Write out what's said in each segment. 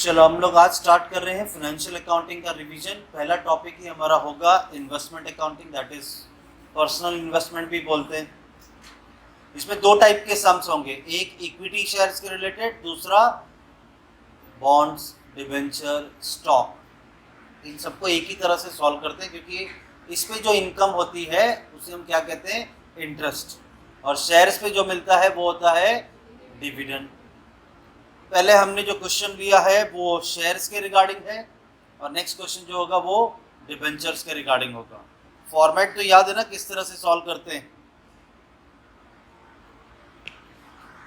चलो हम लोग आज स्टार्ट कर रहे हैं फाइनेंशियल अकाउंटिंग का रिवीजन। पहला टॉपिक ही हमारा होगा investment accounting, that is personal investment भी बोलते हैं। इसमें दो टाइप के सम्स होंगे, एक इक्विटी शेयर्स के रिलेटेड, दूसरा बॉन्ड्स, डिबेंचर, स्टॉक। इन सबको एक ही तरह से सॉल्व करते हैं क्योंकि इस पे जो इनकम होती है उसे हम क्या कहते हैं, इंटरेस्ट, और शेयर्स पे जो मिलता है वो होता है डिविडेंड। पहले हमने जो क्वेश्चन लिया है वो शेयर्स के रिगार्डिंग है और नेक्स्ट क्वेश्चन जो होगा वो डिबेंचर्स के रिगार्डिंग होगा। फॉर्मेट तो याद है ना किस तरह से सॉल्व करते हैं।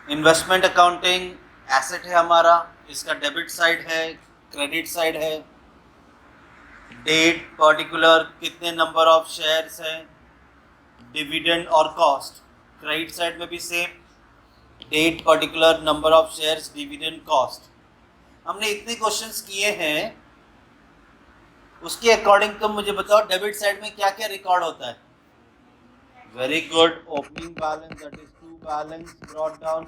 इन्वेस्टमेंट अकाउंटिंग एसेट है हमारा, इसका डेबिट साइड है, क्रेडिट साइड है, डेट पर्टिकुलर, कितने नंबर ऑफ शेयर्स हैं, डिविडेंड और कॉस्ट। क्रेडिट साइड में भी same, date particular, number of shares, dividend, cost. हमने इतने क्वेश्चंस किए हैं, उसके अकॉर्डिंग तुम मुझे बताओ डेबिट साइड में क्या क्या रिकॉर्ड होता है। Very good, opening balance, that is to balance brought down,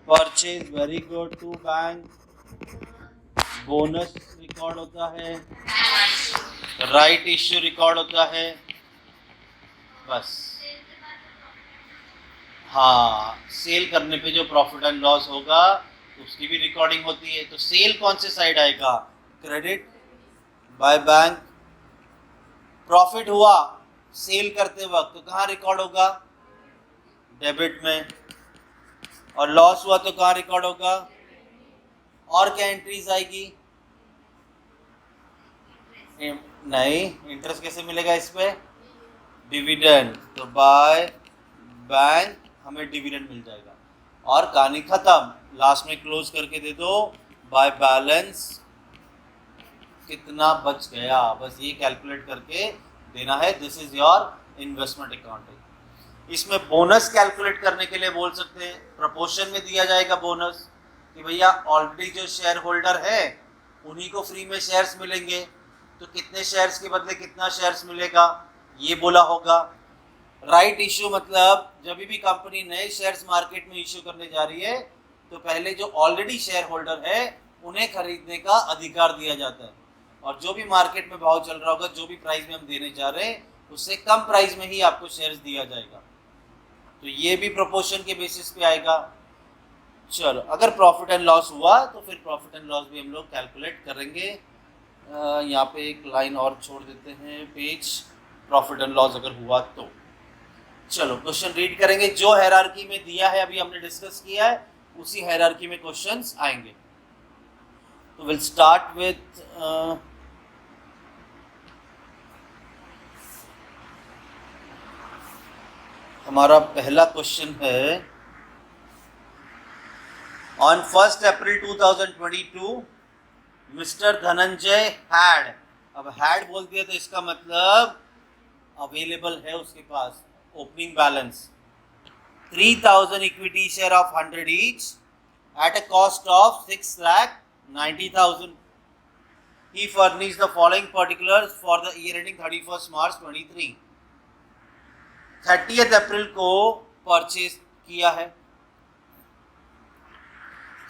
purchase, very good, to bank, bonus record होता है, राइट इश्यू रिकॉर्ड होता है, बस। हाँ, सेल करने पे जो प्रॉफिट एंड लॉस होगा उसकी भी रिकॉर्डिंग होती है। तो सेल कौन से साइड आएगा, क्रेडिट बाय बैंक। प्रॉफिट हुआ सेल करते वक्त तो कहाँ रिकॉर्ड होगा, डेबिट में, और लॉस हुआ तो कहाँ रिकॉर्ड होगा। और क्या एंट्रीज आएगी, नहीं, इंटरेस्ट कैसे मिलेगा इस पे, डिविडेंड, तो बाय बैंक हमें डिविडेंड मिल जाएगा। और कहानी खत्म, लास्ट में क्लोज करके दे दो बाय बैलेंस कितना बच गया, बस ये कैलकुलेट करके देना है। This is your investment accounting. इसमें बोनस कैलकुलेट करने के लिए बोल सकते हैं, प्रपोर्शन में दिया जाएगा बोनस कि भैया ऑलरेडी जो शेयर होल्डर है उन्हीं को फ्री में शेयर्स मिलेंगे, तो कितने शेयर्स के बदले कितना शेयर्स मिलेगा ये बोला होगा। राइट इश्यू मतलब जब भी कंपनी नए शेयर्स मार्केट में इश्यू करने जा रही है तो पहले जो ऑलरेडी शेयर होल्डर है उन्हें खरीदने का अधिकार दिया जाता है, और जो भी मार्केट में भाव चल रहा होगा, जो भी प्राइस में हम देने जा रहे हैं उससे कम प्राइस में ही आपको शेयर्स दिया जाएगा। तो ये भी प्रोपोर्शन के बेसिस पे आएगा। चलो, अगर प्रॉफिट एंड लॉस हुआ तो फिर प्रॉफिट एंड लॉस भी हम लोग कैलकुलेट करेंगे। यहाँ पे एक लाइन और छोड़ देते हैं, पेज, प्रॉफिट एंड लॉस अगर हुआ तो। चलो क्वेश्चन रीड करेंगे, जो हायरार्की में दिया है अभी हमने डिस्कस किया है उसी हायरार्की में क्वेश्चंस आएंगे। तो विल स्टार्ट विथ हमारा पहला क्वेश्चन है, on 1 April 2022 mister Dhananjay had, अब हैड बोल दिया तो इसका मतलब अवेलेबल है उसके पास, opening balance 3000 equity share of 100 each at a cost of 6,90,000. He furnished the following particulars for the year ending 31st March 23. 30th अप्रैल को परचेज किया है,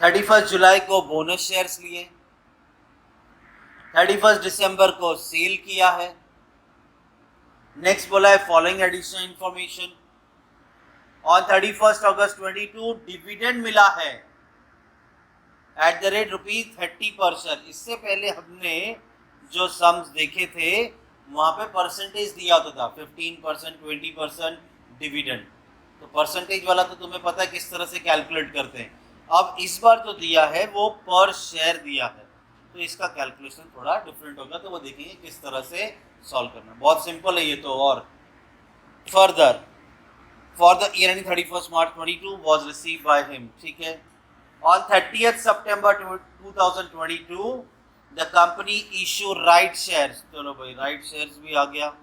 31st जुलाई को बोनस शेयर्स लिए, 31st दिसंबर को सेल किया है। नेक्स्ट बोला है following additional information, on 31st August 22 dividend मिला है एट द रेट ₹30 पर शेयर। इससे पहले हमने जो सम्स देखे थे वहाँ पे परसेंटेज दिया होता था, 15%, 20% डिविडेंड। तो परसेंटेज वाला तो तुम्हें पता है किस तरह से कैलकुलेट करते हैं। अब इस बार जो दिया है वो पर शेयर दिया है, तो इसका कैलकुलेशन थोड़ा डिफरेंट होगा, तो वो देखेंगे किस तरह से सॉल्व करना। बहुत सिंपल है ये तो। और further for the year ending 31st March 22 was received by him, ठीक है। On 30th September 2022 the company issue right shares, चलो भाई राइट शेयर्स भी आ गया,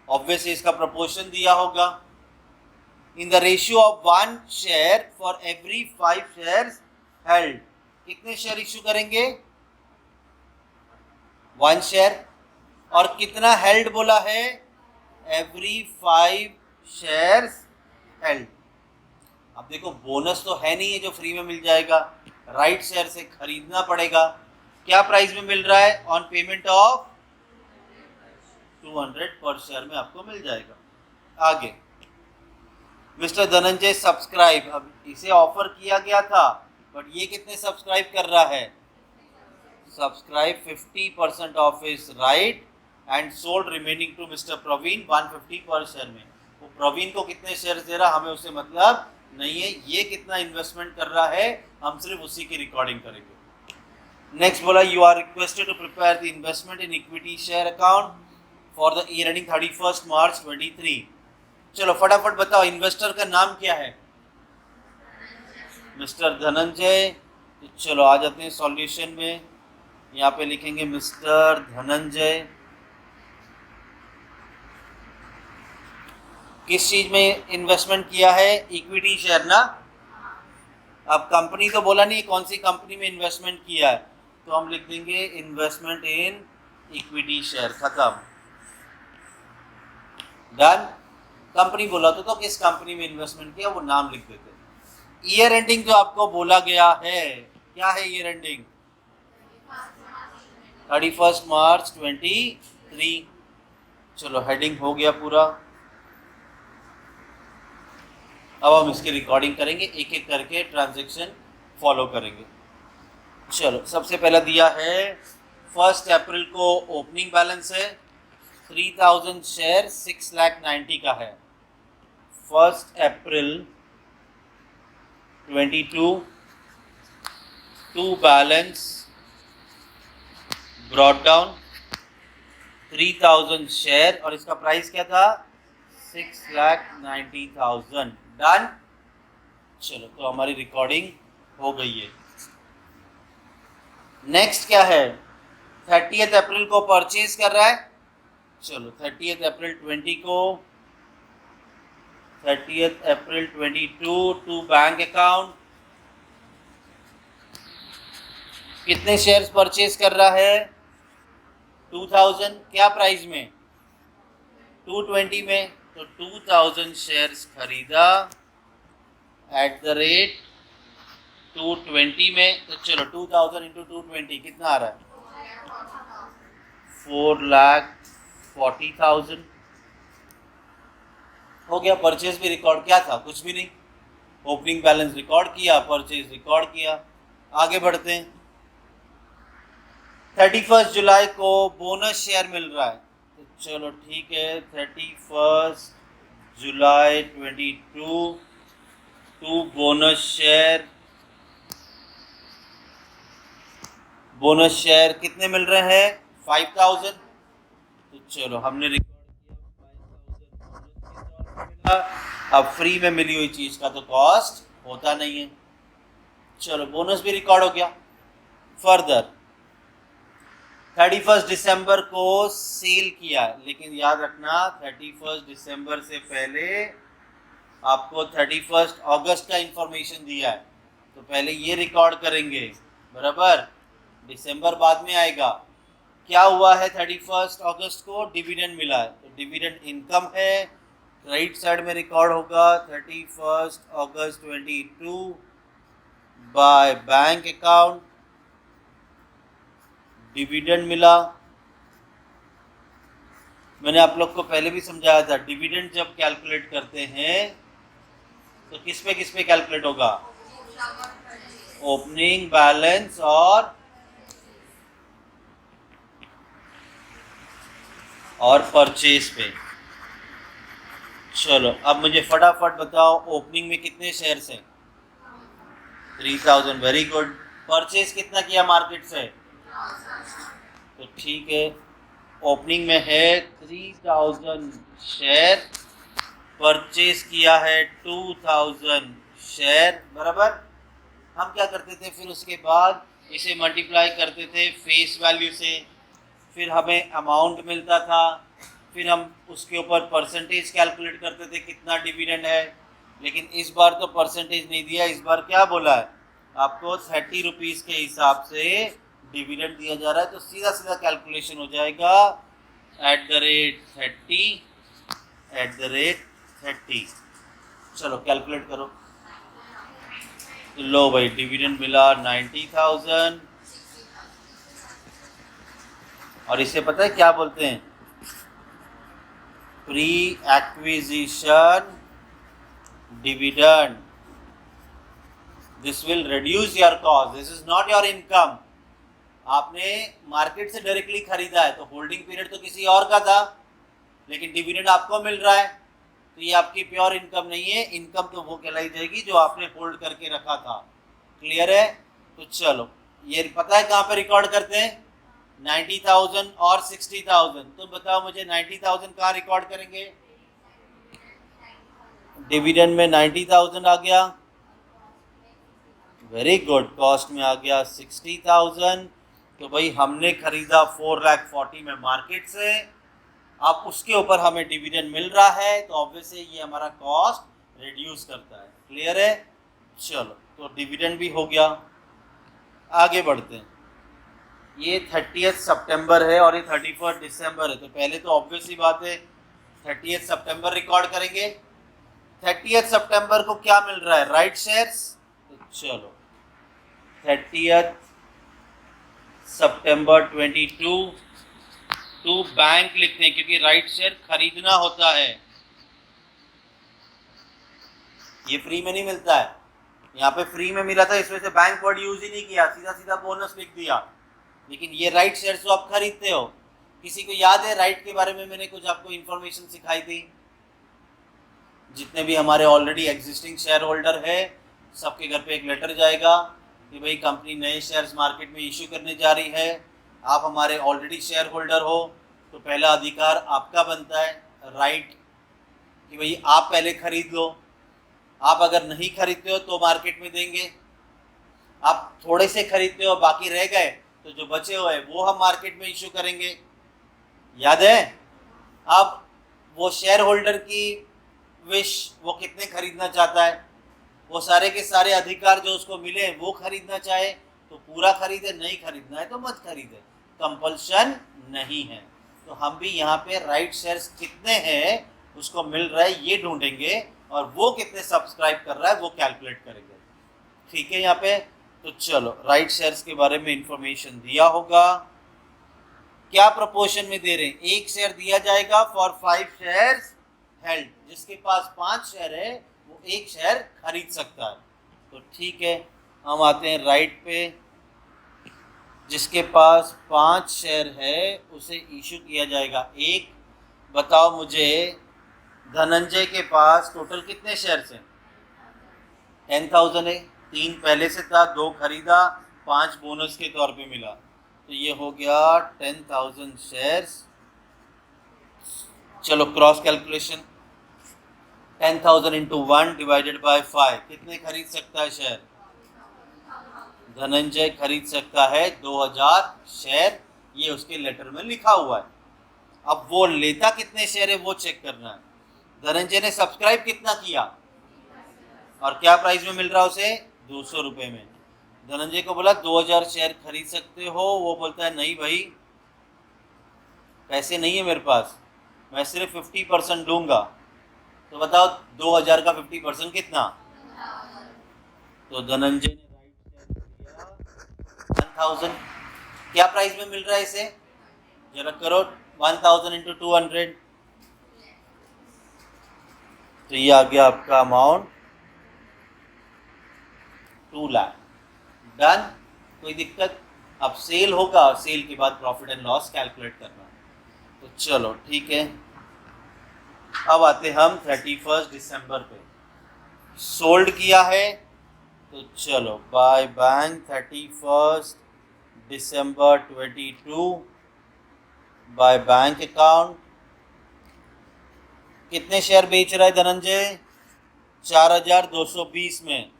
ऑब्वियसली इसका प्रोपोर्शन दिया होगा, in the ratio of 1 share for every 5 shares held. कितने शेयर इशू करेंगे, 1 शेयर, और कितना हेल्ड बोला है, एवरी 5 शेयर्स हेल्ड। अब देखो बोनस तो है नहीं है जो फ्री में मिल जाएगा, राइट शेयर से खरीदना पड़ेगा। क्या प्राइस में मिल रहा है? ऑन पेमेंट ऑफ 200 पर शेयर में आपको मिल जाएगा। आगे मिस्टर धनंजय सब्सक्राइब, अब इसे ऑफर किया गया था बट ये कितने सब्सक्राइब कर रहा है? Subscribe 50% of his right and sold remaining to mister Praveen 150 per share में। वो प्रवीण को कितने शेयर दे रहा हमें उससे मतलब नहीं है, ये कितना इन्वेस्टमेंट कर रहा है हम सिर्फ उसी की रिकॉर्डिंग करेंगे। नेक्स्ट बोला you are requested to prepare the investment in equity share account for the year ending 31 March 23। चलो फटाफट बताओ इन्वेस्टर का नाम क्या है? मिस्टर धनंजय। चलो आ जाते हैं सॉल्यूशन में, यहाँ पे लिखेंगे मिस्टर धनंजय। किस चीज में इन्वेस्टमेंट किया है? इक्विटी शेयर ना। अब कंपनी तो बोला नहीं कौन सी कंपनी में इन्वेस्टमेंट किया है, तो हम लिख देंगे इन्वेस्टमेंट इन इक्विटी शेयर, खत्म, डन। कंपनी बोला तो किस कंपनी में इन्वेस्टमेंट किया वो नाम लिख देते। ईयर एंडिंग जो आपको बोला गया है, क्या है ईयर एंडिंग? 31 मार्च 23। चलो हेडिंग हो गया पूरा। अब हम इसकी रिकॉर्डिंग करेंगे, एक एक करके ट्रांजैक्शन फॉलो करेंगे। चलो सबसे पहला दिया है 1 अप्रैल को ओपनिंग बैलेंस है 3000 शेयर 6,90,000 का है। 1 April 22 to balance brought down 3000 share और इसका प्राइस क्या था? 6,90,000, डन। चलो तो हमारी रिकॉर्डिंग हो गई है। नेक्स्ट क्या है? 30 अप्रैल को परचेज कर रहा है। चलो 30 अप्रैल 20 को 30 अप्रैल 22 टू बैंक अकाउंट कितने शेयर्स परचेज कर रहा है? 2000। क्या प्राइस में? 220 में। तो 2000 शेयर्स खरीदा एट द रेट 220 में। तो चलो 2000 इंटू 220 कितना आ रहा है? 4,40,000 हो गया। परचेज भी रिकॉर्ड क्या था? कुछ भी नहीं। ओपनिंग बैलेंस रिकॉर्ड किया, परचेज रिकॉर्ड किया। आगे बढ़ते हैं। 31 जुलाई को बोनस शेयर मिल रहा है, तो चलो ठीक है 31 July 22 to bonus share. Bonus share कितने मिल रहे हैं? 5,000। तो चलो हमने रिकॉर्ड किया 5,000 अब फ्री में मिली हुई चीज का तो कॉस्ट होता नहीं है। चलो बोनस भी रिकॉर्ड हो गया। फर्दर 31 दिसंबर को सेल किया, लेकिन याद रखना 31 दिसंबर से पहले आपको 31 अगस्त का इंफॉर्मेशन दिया है, तो पहले ये रिकॉर्ड करेंगे, बराबर। दिसंबर बाद में आएगा। क्या हुआ है 31 अगस्त को? डिविडेंड मिला है, तो डिविडेंड इनकम है, राइट साइड में रिकॉर्ड होगा 31 अगस्त 22 बाय बैंक अकाउंट डिविडेंड मिला। मैंने आप लोग को पहले भी समझाया था, डिविडेंड जब कैलकुलेट करते हैं तो किस पे कैलकुलेट होगा? ओपनिंग बैलेंस और परचेज पे। चलो अब मुझे फटाफट बताओ ओपनिंग में कितने शेयर्स हैं? 3000, वेरी गुड। परचेज कितना किया मार्केट से? तो ठीक है, ओपनिंग में है 3000 शेयर, परचेज किया है 2000 शेयर, बराबर। हम क्या करते थे फिर उसके बाद इसे मल्टीप्लाई करते थे फेस वैल्यू से, फिर हमें अमाउंट मिलता था, फिर हम उसके ऊपर परसेंटेज कैलकुलेट करते थे कितना डिविडेंड है। लेकिन इस बार तो परसेंटेज नहीं दिया, इस बार क्या बोला है आपको? 30 रुपीज़ के हिसाब से डिविडेंड दिया जा रहा है, तो सीधा सीधा कैलकुलेशन हो जाएगा @30 @30। चलो कैलकुलेट करो। लो भाई डिविडेंड मिला 90,000 और इसे पता है क्या बोलते हैं, pre acquisition dividend. This will reduce your cost, this is not your income. आपने मार्केट से डायरेक्टली खरीदा है तो होल्डिंग पीरियड तो किसी और का था, लेकिन डिविडेंड आपको मिल रहा है तो ये आपकी प्योर इनकम नहीं है। इनकम तो वो कहलाई जाएगी जो आपने होल्ड करके रखा था। क्लियर है? तो चलो ये पता है कहाँ पे रिकॉर्ड करते हैं, 90,000 और 60,000। तो बताओ मुझे 90,000 कहाँ रिकॉर्ड करेंगे? डिविडेंड में 90,000 आ गया, वेरी गुड। कॉस्ट में आ गया 60,000। तो भाई हमने खरीदा 4,40,000 में मार्केट से, अब उसके ऊपर हमें डिविडेंड मिल रहा है तो ऑब्वियसली ये हमारा कॉस्ट रिड्यूस करता है। क्लियर है? चलो तो डिविडेंड भी हो गया। आगे बढ़ते हैं। ये 30 सितंबर है और ये 31 दिसंबर है, तो पहले तो ऑब्वियसली बात है 30 सितंबर रिकॉर्ड करेंगे। 30 सितंबर को क्या मिल रहा है? Right shares. तो चलो 30 सितंबर 22 टू बैंक लिखते हैं क्योंकि राइट शेयर खरीदना होता है, ये फ्री में नहीं मिलता है। यहाँ पे फ्री में मिला था, इसमें से बैंक वर्ड यूज ही नहीं किया, सीधा सीधा बोनस लिख दिया। लेकिन ये राइट शेयर तो आप खरीदते हो। किसी को याद है राइट के बारे में मैंने कुछ आपको इन्फॉर्मेशन सिखाई थी? जितने भी हमारे ऑलरेडी एग्जिस्टिंग शेयर होल्डर है सबके घर पे एक लेटर जाएगा कि भाई कंपनी नए शेयर्स मार्केट में इश्यू करने जा रही है, आप हमारे ऑलरेडी शेयर होल्डर हो तो पहला अधिकार आपका बनता है, राइट, कि भाई आप पहले खरीद लो। आप अगर नहीं खरीदते हो तो मार्केट में देंगे, आप थोड़े से खरीदते हो बाकी रह गए तो जो बचे हुए वो हम मार्केट में इश्यू करेंगे। याद है? अब वो शेयर होल्डर की विश, वो कितने खरीदना चाहता है, वो सारे के सारे अधिकार जो उसको मिले वो खरीदना चाहे तो पूरा खरीदे, नहीं खरीदना है तो मत खरीदे, कंपल्शन नहीं है। तो हम भी यहाँ पे राइट शेयर्स कितने हैं उसको मिल रहा है ये ढूंढेंगे और वो कितने सब्सक्राइब कर रहा है वो कैलकुलेट करेंगे। ठीक है यहाँ पे? तो चलो राइट शेयर्स के बारे में इंफॉर्मेशन दिया होगा। क्या प्रोपोर्शन में दे रहे हैं? एक शेयर दिया जाएगा फॉर 5 शेयर्स हेल्ड, जिसके पास 5 शेयर है वो एक शेयर खरीद सकता है। तो ठीक है, हम आते हैं राइट पे। जिसके पास 5 शेयर है उसे इशू किया जाएगा एक। बताओ मुझे धनंजय के पास टोटल कितने शेयर्स हैं? 10,000 है, 3 पहले से था, 2 खरीदा, 5 बोनस के तौर पे मिला, तो ये हो गया 10,000 शेयर्स। चलो cross calculation, 10,000 into 1 divided by 5, कितने खरीद सकता है शेयर? धनंजय खरीद सकता है 2,000 शेयर, ये उसके लेटर में लिखा हुआ है। अब वो लेता कितने शेयर है वो चेक करना है। धनंजय ने सब्सक्राइब कितना किया और क्या प्राइस में मिल रहा है उसे? 200 रुपये में। धनंजय को बोला 2,000 शेयर खरीद सकते हो, वो बोलता है नहीं भाई पैसे नहीं है मेरे पास, मैं सिर्फ 50% दूंगा। तो बताओ 2,000 का 50% कितना? तो धनंजय ने राइट शेयर दिया 1,000। क्या प्राइस में मिल रहा है इसे? जरा करो 1,000 इंटू 200, तो ये आ गया आपका अमाउंट 2 लाख। डन? कोई दिक्कत? अब सेल होगा, सेल के बाद प्रॉफिट एंड लॉस कैलकुलेट करना। तो चलो ठीक है, अब आते हम 31 दिसंबर पे। सोल्ड किया है तो चलो by bank 31 December 22 by bank account. कितने शेयर बेच रहा है धनंजय? 4,220 में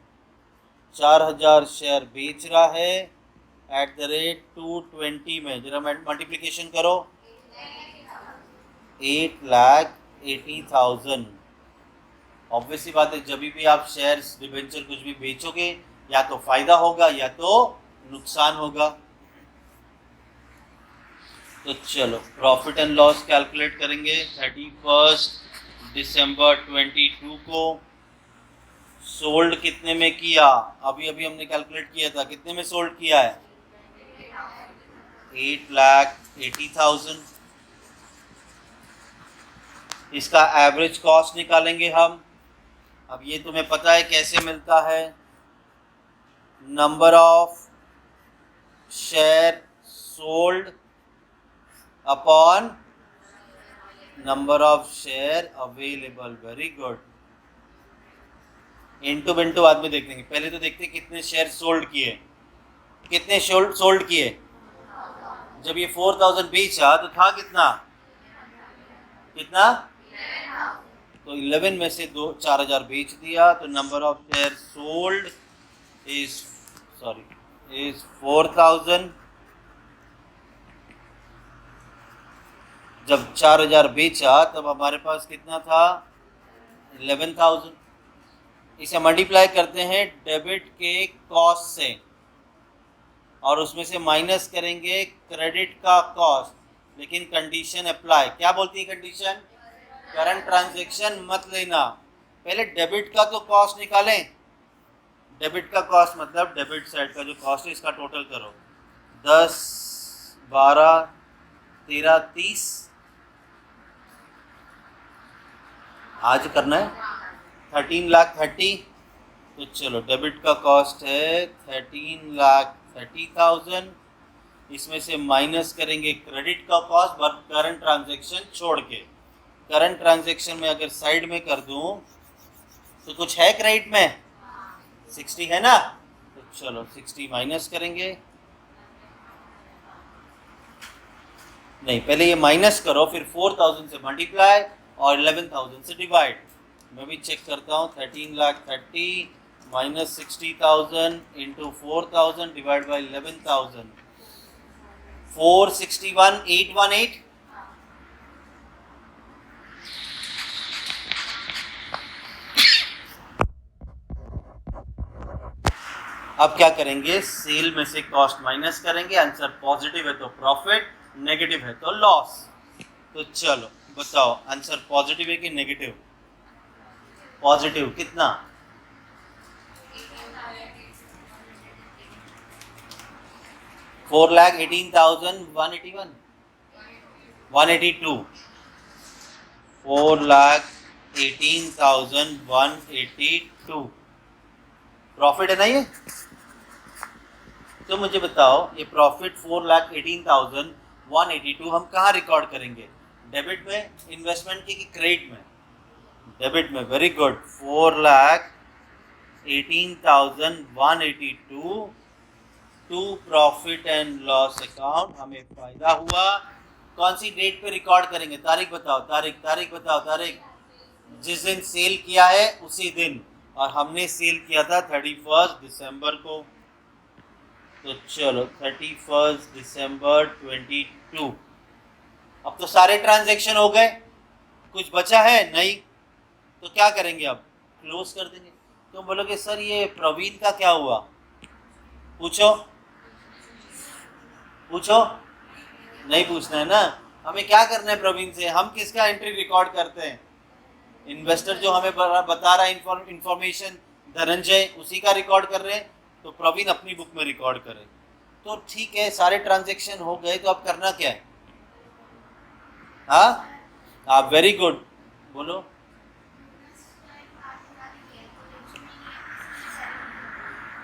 4,000 शेयर बेच रहा है एट द रेट 220 में। जरा मल्टीप्लिकेशन करो, 8,80,000। ऑब्वियसली बात है, जब भी आप शेयर्स डिबेंचर कुछ भी बेचोगे या तो फायदा होगा या तो नुकसान होगा। तो चलो प्रॉफिट एंड लॉस कैलकुलेट करेंगे 31 दिसंबर 22 को। सोल्ड कितने में किया? अभी अभी हमने कैलकुलेट किया था, कितने में सोल्ड किया है? 8,80,000। इसका एवरेज कॉस्ट निकालेंगे हम। अब ये तुम्हें पता है कैसे मिलता है, number of share sold upon number of share available. Very good. Into बिंटू बाद में देख लेंगे, पहले तो देखते हैं कितने शेयर सोल्ड किए। कितने सोल्ड किए? जब ये 4,000 बेचा तो था कितना? कितना? तो 11 में से 4,000 बेच दिया, तो number of share sold is 4,000। जब 4,000 बेचा तब हमारे पास कितना था? 11,000। इसे मल्टीप्लाई करते हैं डेबिट के कॉस्ट से और उसमें से माइनस करेंगे क्रेडिट का कॉस्ट, लेकिन कंडीशन अप्लाई। क्या बोलती है कंडीशन? करंट ट्रांजैक्शन मत लेना, पहले डेबिट का तो कॉस्ट निकालें। डेबिट का कॉस्ट मतलब डेबिट साइड का जो कॉस्ट है इसका टोटल करो। 10, 12, 13, 30 आज करना है 13,30,000। तो चलो डेबिट का कॉस्ट है 13,30,000। इसमें से माइनस करेंगे क्रेडिट का कॉस्ट करंट ट्रांजैक्शन छोड़ के। करंट ट्रांजैक्शन में अगर साइड में कर दूं तो कुछ है क्रेडिट में? 60 है ना, तो चलो 60 माइनस करेंगे। नहीं, पहले ये माइनस करो, फिर 4,000 से मल्टीप्लाई और 11,000 से डिवाइड। मैं भी चेक करता हूँ। 13,30,000 माइनस 60,000 इंटू 4,000 डिवाइड बाई 11,000। 461,818। अब क्या करेंगे? सेल में से कॉस्ट माइनस करेंगे। आंसर पॉजिटिव है तो प्रॉफिट, नेगेटिव है तो लॉस। तो चलो बताओ आंसर पॉजिटिव है कि नेगेटिव? पॉजिटिव। कितना? 4,18,181, 182। 4,18,182 प्रॉफिट है ना ये? तो मुझे बताओ ये प्रॉफिट 4,18,182 हम कहाँ रिकॉर्ड करेंगे? डेबिट में इन्वेस्टमेंट की कि क्रेडिट में? डेबिट में। Very good. 4,18,182 to profit and loss account. हमें फायदा हुआ। कौन सी डेट पे रिकॉर्ड करेंगे? तारीख बताओ। तारीख बताओ। तारीख जिस दिन सेल किया है उसी दिन, और हमने सेल किया था 31 दिसंबर को। तो चलो 31 दिसंबर 22। अब तो सारे ट्रांजैक्शन हो गए, कुछ बचा है नहीं, तो क्या करेंगे? अब क्लोज कर देंगे। तो बोलोगे सर ये प्रवीण का क्या हुआ? पूछो पूछो। नहीं पूछना है ना। हमें क्या करना है प्रवीण से? हम किसका एंट्री रिकॉर्ड करते हैं? इन्वेस्टर जो हमें बता रहा है इंफॉर्मेशन, धनंजय, उसी का रिकॉर्ड कर रहे हैं। तो प्रवीण अपनी बुक में रिकॉर्ड करे। तो ठीक है, सारे ट्रांजैक्शन हो गए, तो अब करना क्या है? हाँ, वेरी गुड, बोलो।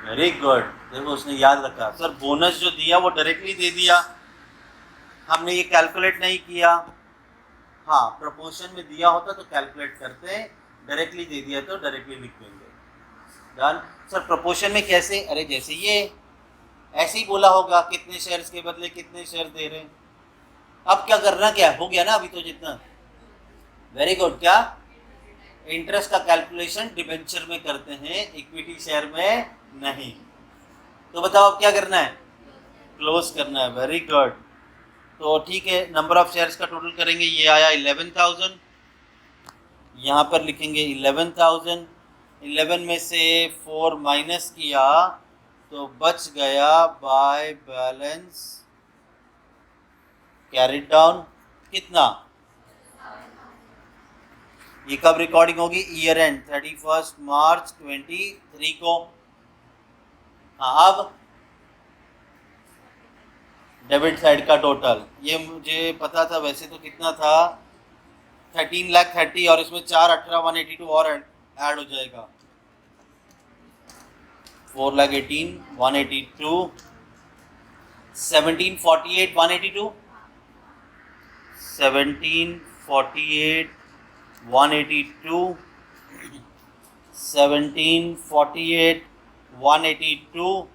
Very good. देखो उसने याद रखा। सर बोनस जो दिया वो डायरेक्टली दे दिया, हमने ये कैलकुलेट नहीं किया। हाँ, प्रपोर्शन में दिया होता तो कैलकुलेट करते हैं, डायरेक्टली दे दिया तो डायरेक्टली लिख देंगे। डन। सर प्रपोर्शन में कैसे? अरे जैसे ये ऐसे ही बोला होगा, कितने शेयर्स के बदले कितने शेयर दे रहे हैं। अब क्या करना, क्या हो गया ना अभी तो जितना। Very good. क्या? इंटरेस्ट का कैलकुलेशन डिबेंचर में करते हैं, इक्विटी शेयर में नहीं। तो बताओ अब क्या करना है? क्लोज करना है। Very good. तो ठीक है, नंबर ऑफ शेयर्स का टोटल करेंगे, ये आया 11,000। यहाँ पर लिखेंगे 11,000। 11 में से 4 माइनस किया तो बच गया बाय बैलेंस कैरिड डाउन। कितना? ये कब रिकॉर्डिंग होगी? ईयर एंड 31 मार्च 23 को। हाँ, अब डेबिट साइड का टोटल, ये मुझे पता था वैसे तो कितना था, 13,30,000 और इसमें 4,18,182 और ऐड हो जाएगा, 4,18,182, 17,48,182, 17,48,182, 17,48,182।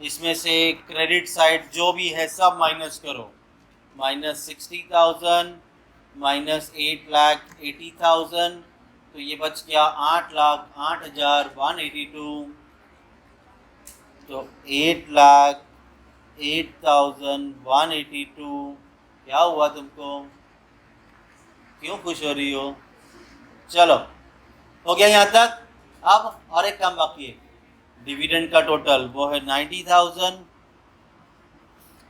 इसमें से क्रेडिट साइड जो भी है सब माइनस करो, -60,000 -8,80,000, तो ये बच गया 8,08,182, तो 8,08,182। क्या हुआ तुमको, क्यों खुश हो रही हो? चलो, हो गया यहाँ तक। अब और एक काम बाकी है, डिविडेंड का टोटल वो है 90,000,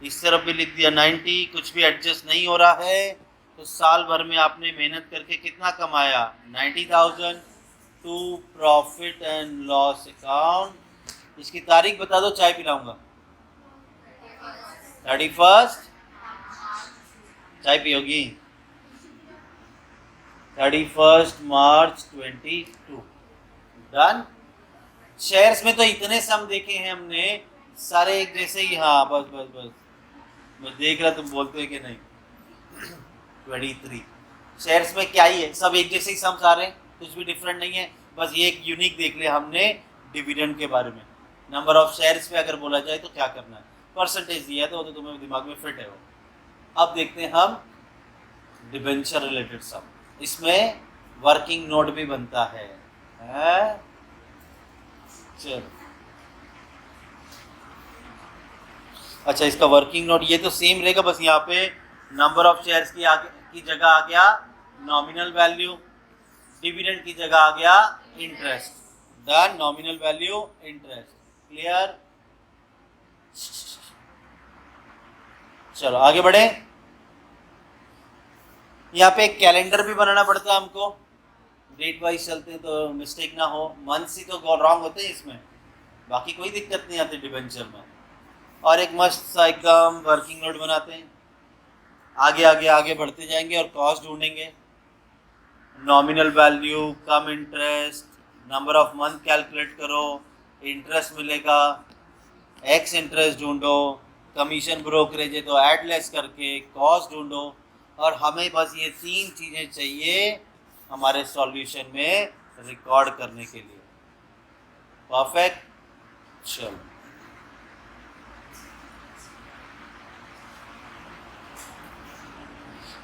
इस तरफ भी लिख दिया 90, कुछ भी एडजस्ट नहीं हो रहा है, तो साल भर में आपने मेहनत करके कितना कमाया? 90,000 to profit and loss account. इसकी तारीख बता दो, चाय पिलाऊंगा। 31, चाय पियोगी? 31 मार्च 22। डन। शेयर्स में तो इतने सम देखे हैं हमने, सारे एक जैसे ही। हाँ, बस बस बस, मैं देख रहा तुम बोलते हो कि नहीं। 23 शेयर्स में क्या ही है, सब एक जैसे ही सम सारे, कुछ भी डिफरेंट नहीं है। बस ये एक यूनिक देख लिया हमने डिविडेंड के बारे में। नंबर ऑफ शेयर्स पे अगर बोला जाए तो क्या करना है, परसेंटेज दिया तो तुम्हें दिमाग में फिट है वो। अब देखते हैं हम डिबेंचर रिलेटेड सम, इसमें वर्किंग नोट भी बनता है। चलो, अच्छा, इसका वर्किंग नोट ये तो सेम रहेगा, बस यहाँ पे नंबर ऑफ शेयर्स की जगह आ गया नॉमिनल वैल्यू, डिविडेंड की जगह आ गया interest. Done, nominal value interest, clear. चलो आगे बढ़े। यहाँ पे एक कैलेंडर भी बनाना पड़ता है हमको, डेट वाइज चलते हैं तो मिस्टेक ना हो। मंथ्स ही तो रॉन्ग होते हैं इसमें, बाकी कोई दिक्कत नहीं आती डिबेंचर में। और एक मस्त सा एकदम वर्किंग नोट बनाते हैं, आगे आगे आगे बढ़ते जाएंगे और कॉस्ट ढूंढेंगे। Nominal value come interest, number of month calculate करो, इंटरेस्ट मिलेगा, एक्स इंटरेस्ट ढूंढो, कमीशन ब्रोकरेज है तो ऐड लेस करके कॉस्ट ढूंढो। और हमें बस ये 3 चीज़ें चाहिए हमारे सॉल्यूशन में रिकॉर्ड करने के लिए। परफेक्ट। चलो,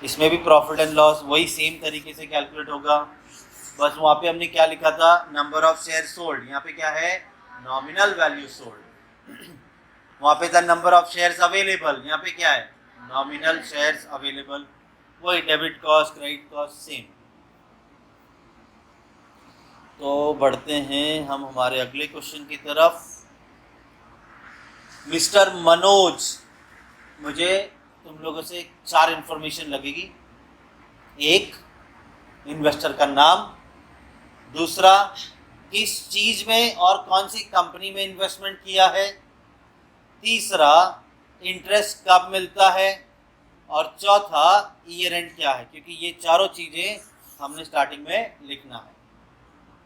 इसमें भी प्रॉफिट एंड लॉस वही सेम तरीके से कैलकुलेट होगा, बस वहाँ पे हमने क्या लिखा था, नंबर ऑफ शेयर सोल्ड, यहाँ पे क्या है, नॉमिनल वैल्यू सोल्ड। वहाँ पे था नंबर ऑफ शेयर्स अवेलेबल, यहाँ पे क्या है, नॉमिनल शेयर्स अवेलेबल। वही debit cost credit cost same. तो बढ़ते हैं हम हमारे अगले क्वेश्चन की तरफ। मिस्टर मनोज, मुझे तुम लोगों से 4 इंफॉर्मेशन लगेगी। एक, इन्वेस्टर का नाम, दूसरा किस चीज में और कौन सी कंपनी में इन्वेस्टमेंट किया है, तीसरा इंटरेस्ट कब मिलता है, और चौथा ईयर एंड क्या है, क्योंकि ये चारों चीजें हमने स्टार्टिंग में लिखना है।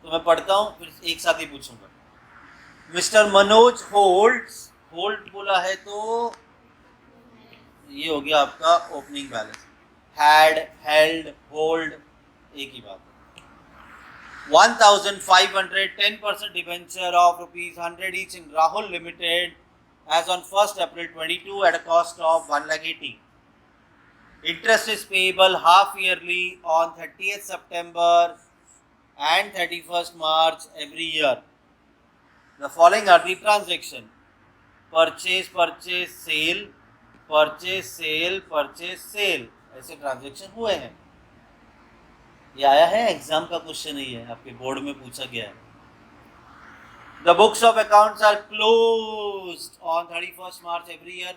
तो मैं पढ़ता हूँ फिर एक साथ ही पूछूंगा। मिस्टर मनोज होल्ड बोला है तो ये हो गया आपका opening balance. Had, held, hold एक ही बात है। 1,500 10% debenture of ₹100 each in Rahul Limited as on 1st April 22 at a cost of 1,80,000. Interest is payable half yearly on 30th September and 31st March every year. The following are the transaction: purchase, purchase, sale, purchase, sale, purchase, sale। ऐसे transaction हुए हैं। ये आया है, exam का question ही है, आपके board में पूछा गया है। The books of accounts are closed on 31st March every year.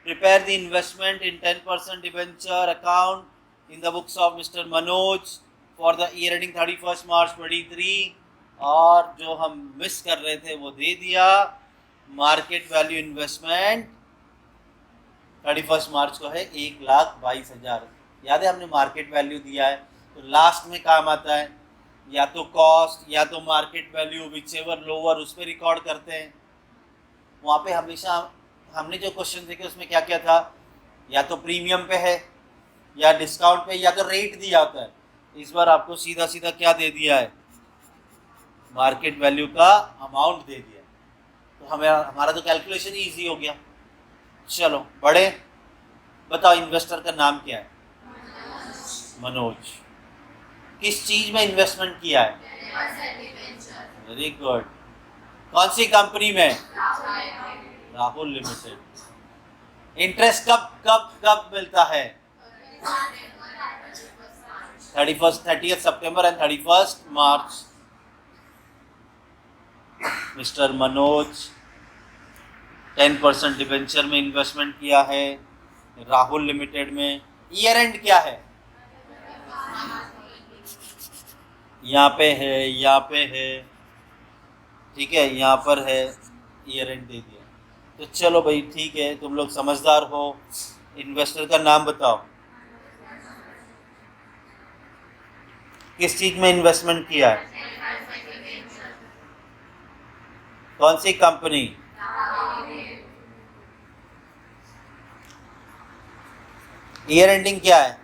Prepare the investment in 10% debenture account in the books of mister Manoj for the year ending 31 March 23, और जो हम मिस कर रहे थे वो दे दिया। मार्केट वैल्यू इन्वेस्टमेंट 31 मार्च को है 1,22,000। याद है हमने मार्केट वैल्यू दिया है, तो लास्ट में काम आता है या तो कॉस्ट या तो market value, which ever lower, उस पर रिकॉर्ड करते हैं। वहाँ पे हमेशा हमने जो क्वेश्चन देखे उसमें क्या क्या था, या तो प्रीमियम पे है या डिस्काउंट पे या तो रेट दिया होता है। इस बार आपको सीधा सीधा क्या दे दिया है, मार्केट वैल्यू का अमाउंट दे दिया, तो हमारा तो कैलकुलेशन ईजी हो गया। चलो बड़े, बताओ इन्वेस्टर का नाम क्या है? मनोज। किस चीज में इन्वेस्टमेंट किया है? Very good. कौन सी कंपनी में? राहुल लिमिटेड। इंटरेस्ट कब कब कब मिलता है? 30 सितंबर and 31 March. Mister Manoj 10% debenture में इन्वेस्टमेंट किया है राहुल लिमिटेड में। ईयर एंड क्या है? यहाँ पे है, यहाँ पे है, ठीक है, यहाँ पर है, ईयर एंड दे दिया। तो चलो भाई ठीक है, तुम लोग समझदार हो। इन्वेस्टर का नाम बताओ, किस चीज में इन्वेस्टमेंट किया है? कौन सी कंपनी? ईयर एंडिंग क्या है?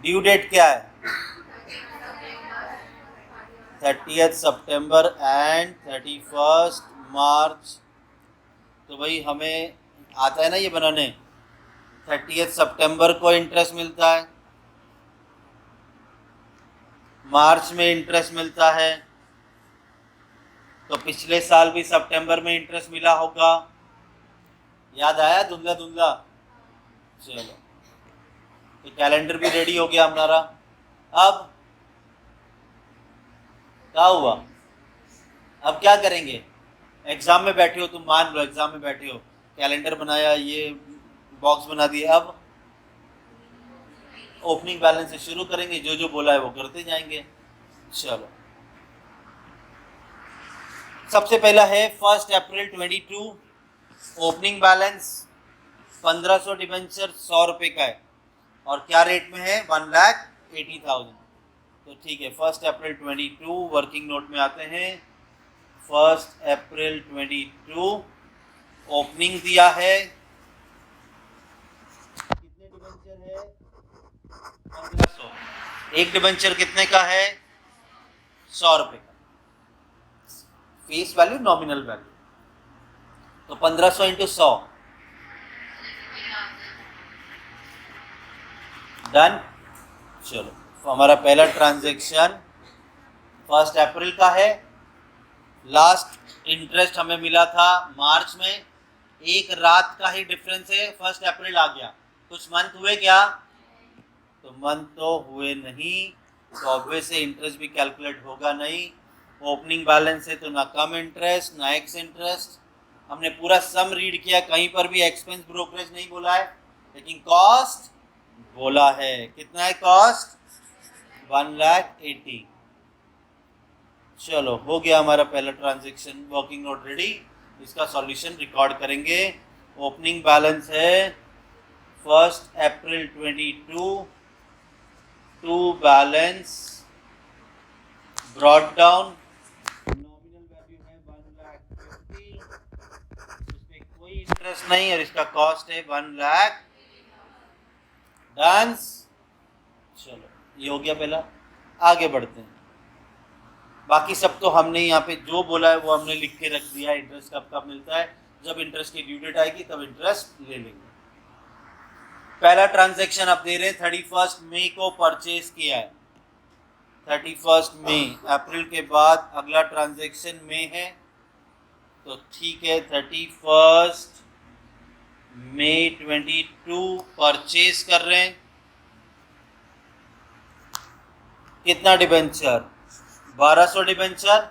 ड्यू डेट क्या है? 30 सितंबर एंड 31 मार्च। तो भाई हमें आता है ना ये बनाने। 30 सितंबर को इंटरेस्ट मिलता है, मार्च में इंटरेस्ट मिलता है, तो पिछले साल भी सितंबर में इंटरेस्ट मिला होगा। याद आया धुंधला धुंधला? चलो, तो कैलेंडर भी रेडी हो गया हमारा। अब क्या हुआ? अब क्या करेंगे? एग्जाम में बैठे हो तुम, मान लो एग्जाम में बैठे हो, कैलेंडर बनाया, ये बॉक्स बना दिया। अब ओपनिंग बैलेंस से शुरू करेंगे, जो जो बोला है वो करते जाएंगे। चलो, सबसे पहला है 1 अप्रैल 22। ओपनिंग बैलेंस 1500 डिबेंचर 100 रुपये का है, और क्या रेट में है? 1,80,000। तो ठीक है, 1 अप्रैल 22 वर्किंग नोट में आते हैं। 1 अप्रैल 22 ओपनिंग दिया है। कितने डिबेंचर है? 1500। एक डिबेंचर कितने का है? 100 रुपये का। फेस वैल्यू, नॉमिनल वैल्यू, तो 1500 इंटू 100, डन। चलो, तो हमारा पहला ट्रांजैक्शन 1 अप्रैल का है। लास्ट इंटरेस्ट हमें मिला था मार्च में, एक रात का ही डिफरेंस है, 1 अप्रैल आ गया। कुछ मंथ हुए क्या? तो मंथ तो हुए नहीं, तो ऑब्वियस से इंटरेस्ट भी कैलकुलेट होगा नहीं। ओपनिंग बैलेंस है तो ना कम इंटरेस्ट ना एक्स इंटरेस्ट। हमने पूरा सम रीड किया, कहीं पर भी एक्सपेंस ब्रोकरेज नहीं बोला है, लेकिन कॉस्ट बोला है। कितना है कॉस्ट? 1,80,000। चलो, हो गया हमारा पहला ट्रांजैक्शन। वर्किंग नोट रेडी, इसका सॉल्यूशन रिकॉर्ड करेंगे। ओपनिंग बैलेंस है 1 April 22 to balance brought down. Nominal value है 1,50,000, उसमें कोई इंटरेस्ट नहीं, और इसका कॉस्ट है 1,00,000। डांस। चलो, ये हो गया पहला। आगे बढ़ते हैं। बाकी सब तो हमने यहाँ पे जो बोला है वो हमने लिख के रख दिया। इंटरेस्ट कब कब मिलता है? जब इंटरेस्ट की ड्यू डेट आएगी तब इंटरेस्ट ले लेंगे। पहला ट्रांजैक्शन आप दे रहे हैं 31 मई को परचेज किया है। 31 मई, अप्रैल के बाद अगला ट्रांजैक्शन मई है, तो ठीक है। 31 मई 22 परचेज कर रहे हैं। कितना डिबेंचर? 1200 डिबेंचर,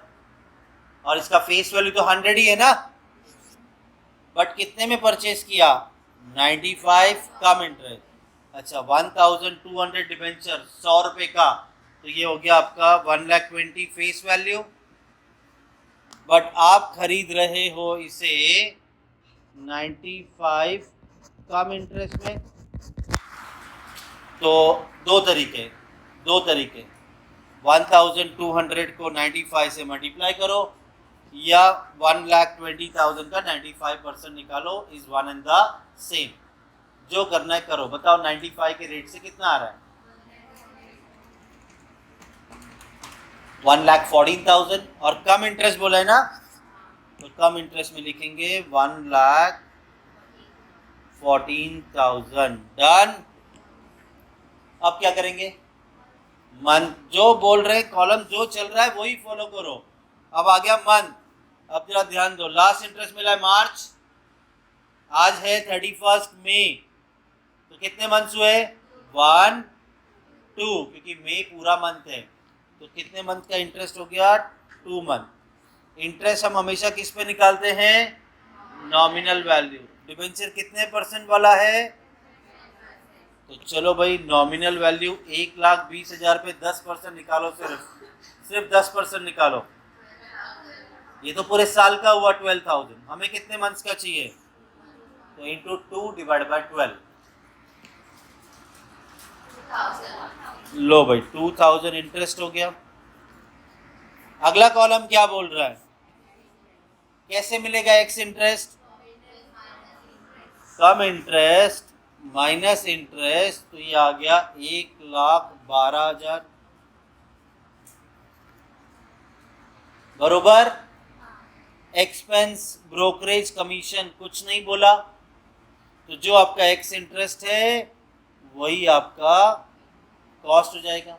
और इसका फेस वैल्यू तो 100 ही है ना, बट कितने में परचेज किया? 95 कम इंटरेस्ट। अच्छा 1200 डिबेंचर 100 रुपए का, तो ये हो गया आपका 1,20,000 फेस वैल्यू, बट आप खरीद रहे हो इसे 95 कम इंटरेस्ट में। तो दो तरीके 1200 को 95 से मल्टीप्लाई करो, या 1,20,000 का 95% निकालो, is one and the same. जो करना है करो। बताओ 95 के रेट से कितना आ रहा है? 1,14,000। और कम इंटरेस्ट बोला है ना, तो कम इंटरेस्ट में लिखेंगे 1,14,000। डन। अब क्या करेंगे? मंथ जो बोल रहे हैं, कॉलम जो चल रहा है वही फॉलो करो। अब आ गया मंथ। अब जरा ध्यान दो, लास्ट इंटरेस्ट मिला है मार्च, आज है 31 मई, तो कितने मंथ्स हुए? 1 2, क्योंकि मई पूरा मंथ है, तो कितने मंथ का इंटरेस्ट हो गया? 2 मंथ। इंटरेस्ट हम हमेशा किस पे निकालते हैं? Nominal value. डिबेंचर कितने परसेंट वाला है? तो चलो भाई, नॉमिनल वैल्यू 1,20,000 पे 10% निकालो, सिर्फ 10% निकालो। ये तो पूरे साल का हुआ 12,000। हमें कितने मंथ्स का चाहिए? तो इंटू 2 डिवाइड बाय 12। लो भाई 2,000 इंटरेस्ट हो गया। अगला कॉलम क्या बोल रहा है? कैसे मिलेगा एक्स इंटरेस्ट? कम इंटरेस्ट माइनस इंटरेस्ट, तो ये आ गया 1,12,000 बरोबर। एक्सपेंस ब्रोकरेज कमीशन कुछ नहीं बोला, तो जो आपका एक्स इंटरेस्ट है वही आपका कॉस्ट हो जाएगा।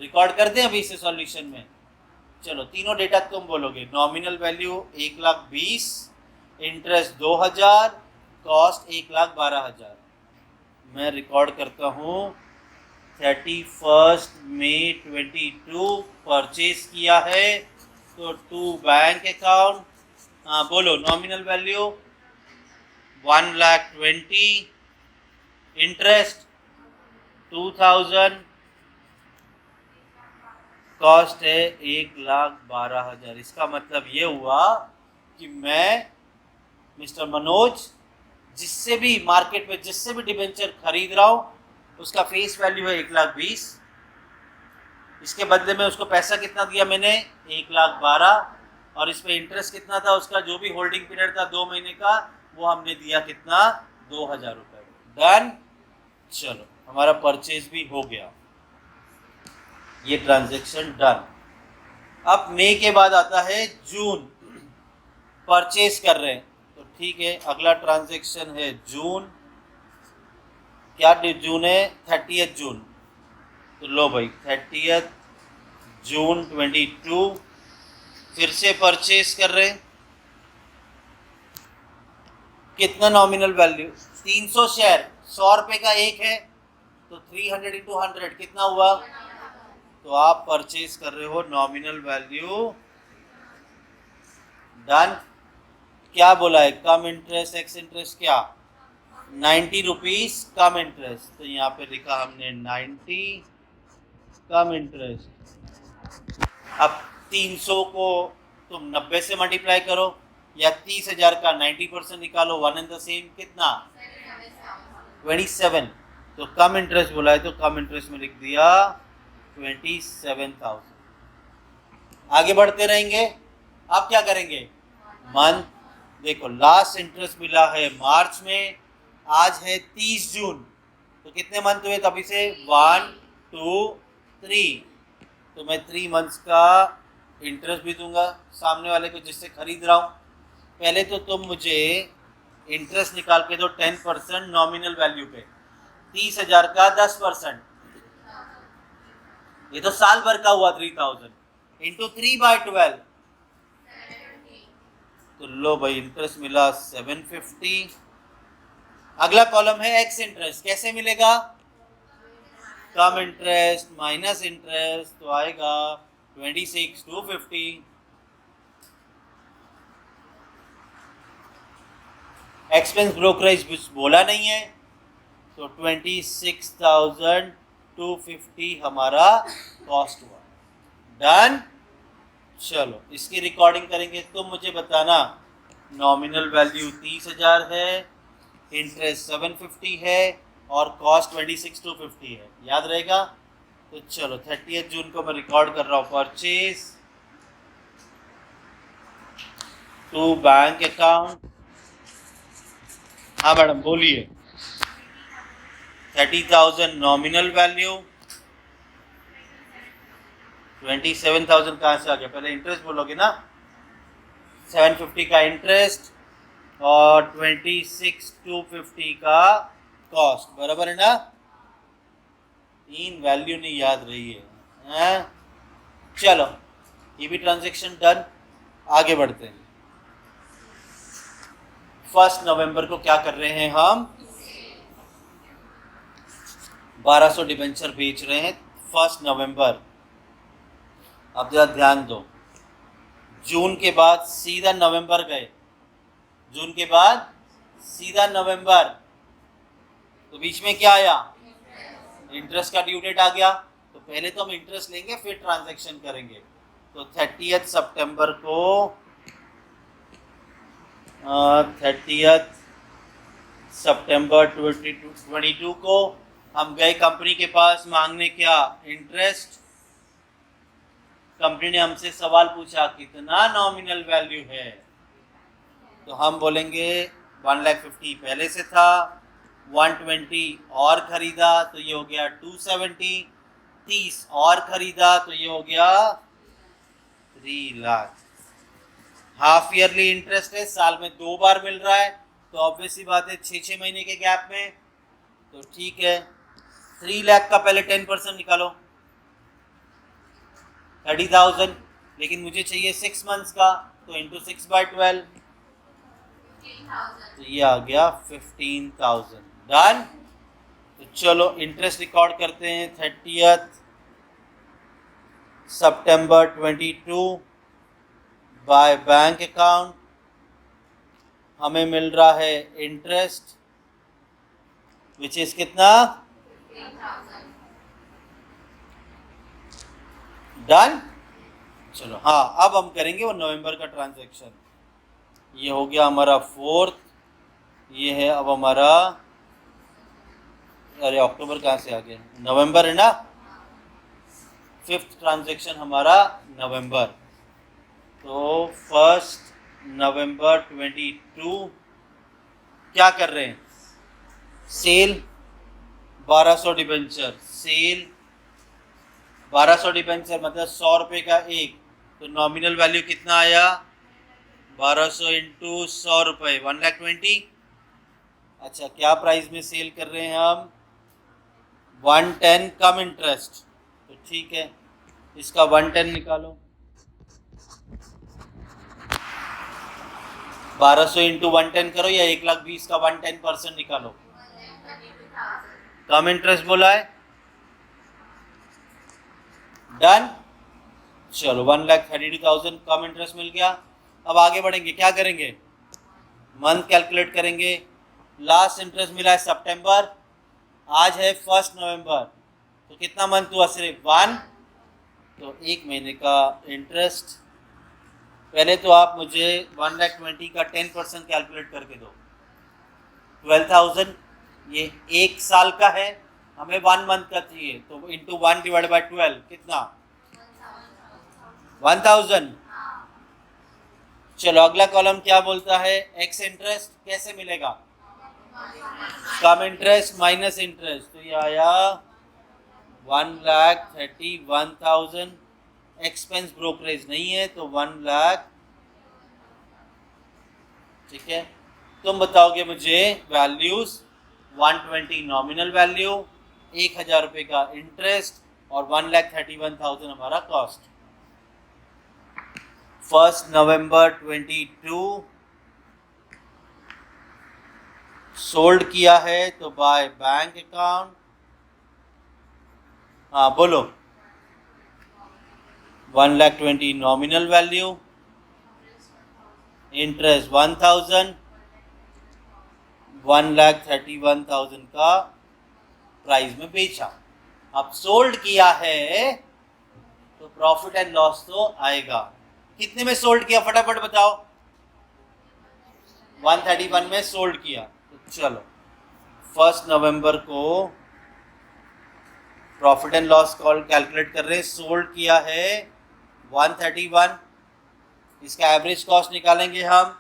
रिकॉर्ड कर दें अभी इसे सॉल्यूशन में। चलो तीनों डेटा तुम बोलोगे। Nominal value 1,20,000, interest 2,000, cost 1,12,000। मैं रिकॉर्ड करता हूँ 31 मई 22 परचेज किया है, तो टू बैंक अकाउंट। हाँ बोलो, नॉमिनल वैल्यू 1,20,000, इंटरेस्ट 2,000, कॉस्ट है 1,12,000। इसका मतलब ये हुआ कि मैं मिस्टर मनोज जिससे भी मार्केट में जिससे भी डिबेंचर खरीद रहा हूँ, उसका फेस वैल्यू है 1,20,000। इसके बदले में उसको पैसा कितना दिया मैंने? 1,12,000। और इस पे इंटरेस्ट कितना था उसका? जो भी होल्डिंग पीरियड था 2 महीने का, वो हमने दिया कितना? 2,000 रुपये। डन। चलो हमारा परचेज भी हो गया, ये ट्रांजैक्शन डन। अब मई के बाद आता है जून, परचेज कर रहे हैं, तो ठीक है। अगला ट्रांजैक्शन है जून। क्या जून है? 30 जून। तो लो भाई 30 जून 22 फिर से परचेज कर रहे हैं। कितना नॉमिनल वैल्यू? 300 शेयर, 100 रुपए का एक है, तो 300 इंटू 100 कितना हुआ? तो आप परचेज कर रहे हो नॉमिनल वैल्यू। डन। क्या बोला है? कम इंटरेस्ट एक्स इंटरेस्ट क्या? 90 रुपीज कम इंटरेस्ट, तो यहाँ पे लिखा हमने 90 कम इंटरेस्ट। अब 300 को तुम 90 से मल्टीप्लाई करो, या 30,000 का 90% निकालो, वन एंड द सेम। कितना? 27। तो कम इंटरेस्ट बोला है, तो कम इंटरेस्ट में लिख दिया 27,000। आगे बढ़ते रहेंगे। अब क्या करेंगे? मंथ। देखो लास्ट इंटरेस्ट मिला है मार्च में, आज है 30 जून, तो कितने मंथ हुए तभी से? 1 2 3। तो मैं 3 मंथ्स का इंटरेस्ट भी दूंगा सामने वाले को जिससे खरीद रहा हूँ। पहले तो तुम मुझे इंटरेस्ट निकाल के दो 10% नॉमिनल वैल्यू पे, 30,000 का 10%, ये तो साल भर का हुआ 3,000 इंटू 3/12। तो लो भाई इंटरेस्ट मिला 750। अगला कॉलम है एक्स इंटरेस्ट। कैसे मिलेगा? कम इंटरेस्ट माइनस इंटरेस्ट, तो आएगा 26,250। एक्सपेंस ब्रोकरेज बोला नहीं है, तो 26,250 हमारा कॉस्ट हुआ। डन। चलो इसकी रिकॉर्डिंग करेंगे। तो मुझे बताना नॉमिनल वैल्यू 30,000 है, इंटरेस्ट 750 है और कॉस्ट 26,250 है। याद रहेगा? तो चलो 30 जून को मैं रिकॉर्ड कर रहा हूँ। Purchase to bank account. हाँ मैडम बोलिए। 30,000 नॉमिनल वैल्यू, 27,000 कहाँ से आ गया? पहले इंटरेस्ट बोलोगे ना। 750 का इंटरेस्ट और 26,250 का कॉस्ट, बराबर है ना? तीन वैल्यू नहीं याद रही है। चलो ये भी ट्रांजैक्शन डन। आगे बढ़ते हैं। 1 नवंबर को क्या कर रहे हैं हम? 1200 डिबेंचर बेच रहे हैं 1 नवंबर। अब जरा ध्यान दो, जून के बाद सीधा नवंबर गए, जून के बाद सीधा नवंबर, तो बीच में क्या आया? इंटरेस्ट का ड्यू डेट आ गया। तो पहले तो हम इंटरेस्ट लेंगे फिर ट्रांजैक्शन करेंगे। तो 30 सितंबर को 30 सितंबर 2022 को हम गए कंपनी के पास मांगने क्या? इंटरेस्ट। कंपनी ने हमसे सवाल पूछा कितना नॉमिनल वैल्यू है, तो हम बोलेंगे 1,50,000 पहले से था, 120 और खरीदा तो ये हो गया 270, 30 और खरीदा तो ये हो गया 3 लाख। हाफ ईयरली इंटरेस्ट है, साल में 2 बार मिल रहा है, तो ऑब्वियसली बात है 6-6 महीने के गैप में, तो ठीक है। 3 लाख का पहले 10% निकालो, 30,000, लेकिन मुझे चाहिए 6 मंथ्स का, तो इंटू 6/12, तो ये आ गया 15,000। डन। तो चलो इंटरेस्ट रिकॉर्ड करते हैं। 30 सितंबर 22 बाय बैंक अकाउंट हमें मिल रहा है इंटरेस्ट विच इज कितना? डन। चलो हाँ, अब हम करेंगे वो नवंबर का ट्रांजैक्शन। ये हो गया हमारा 4th, ये है अब हमारा, अरे अक्टूबर कहाँ से आ गया? नवंबर है ना। 5th ट्रांजैक्शन हमारा नवंबर। तो 1 नवंबर 22 क्या कर रहे हैं? सेल 1200 डिबेंचर, सेल 1200 डिबेंचर मतलब 100 रुपये का एक, तो नॉमिनल वैल्यू कितना आया? 1200 इंटू 100 रुपये, 1,20,000। अच्छा क्या प्राइस में सेल कर रहे हैं हम? 110 कम इंटरेस्ट, तो ठीक है इसका 110 निकालो। 1200 इंटू 110 करो या 1,20,000 का 110% निकालो। कम इंटरेस्ट बोला है। डन। चलो 1,32,000 कम इंटरेस्ट मिल गया। अब आगे बढ़ेंगे, क्या करेंगे? मंथ कैलकुलेट करेंगे। लास्ट इंटरेस्ट मिला है सितंबर, आज है 1 नवंबर, तो कितना मंथ हुआ? सिर्फ 1, तो 1 महीने का इंटरेस्ट। पहले तो आप मुझे 1,20,000 का 10% कैलकुलेट करके दो। 12,000 ये 1 साल का है, हमें 1 मंथ का चाहिए, तो इंटू 1 डिवाइड बाई 12 कितना? 1,000। चलो अगला कॉलम क्या बोलता है? एक्स इंटरेस्ट कैसे मिलेगा? कम इंटरेस्ट माइनस इंटरेस्ट, तो ये आया 1,31,000। एक्सपेंस ब्रोकरेज नहीं है तो 1 लाख। ठीक है, तुम बताओगे मुझे वैल्यूज। 120 नॉमिनल वैल्यू, 1,000 रुपये का इंटरेस्ट और 1,31,000 हमारा कॉस्ट। 1 नवंबर 22 सोल्ड किया है तो बाय बैंक अकाउंट। हाँ बोलो। 1,20,000 नॉमिनल वैल्यू, इंटरेस्ट 1,000 1,31,000 का प्राइस में बेचा। अब सोल्ड किया है तो प्रॉफिट एंड लॉस तो आएगा। कितने में सोल्ड किया फटाफट बताओ? 131 में सोल्ड किया। तो चलो 1 नवंबर को profit and loss call calculate कर रहे हैं। सोल्ड किया है 131, इसका एवरेज कॉस्ट निकालेंगे हम।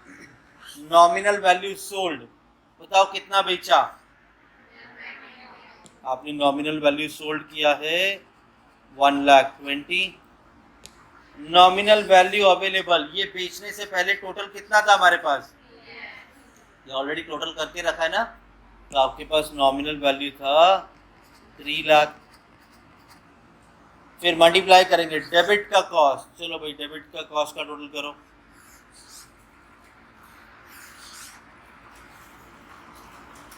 नॉमिनल वैल्यू सोल्ड, बताओ कितना बेचा? आपने नॉमिनल वैल्यू सोल्ड किया है 1,20,000। नॉमिनल वैल्यू अवेलेबल, ये बेचने से पहले टोटल कितना था हमारे पास? ये ऑलरेडी टोटल करके रखा है ना, तो आपके पास नॉमिनल वैल्यू था 3 लाख। फिर मल्टीप्लाई करेंगे डेबिट का कॉस्ट। चलो भाई डेबिट का कॉस्ट का टोटल करो।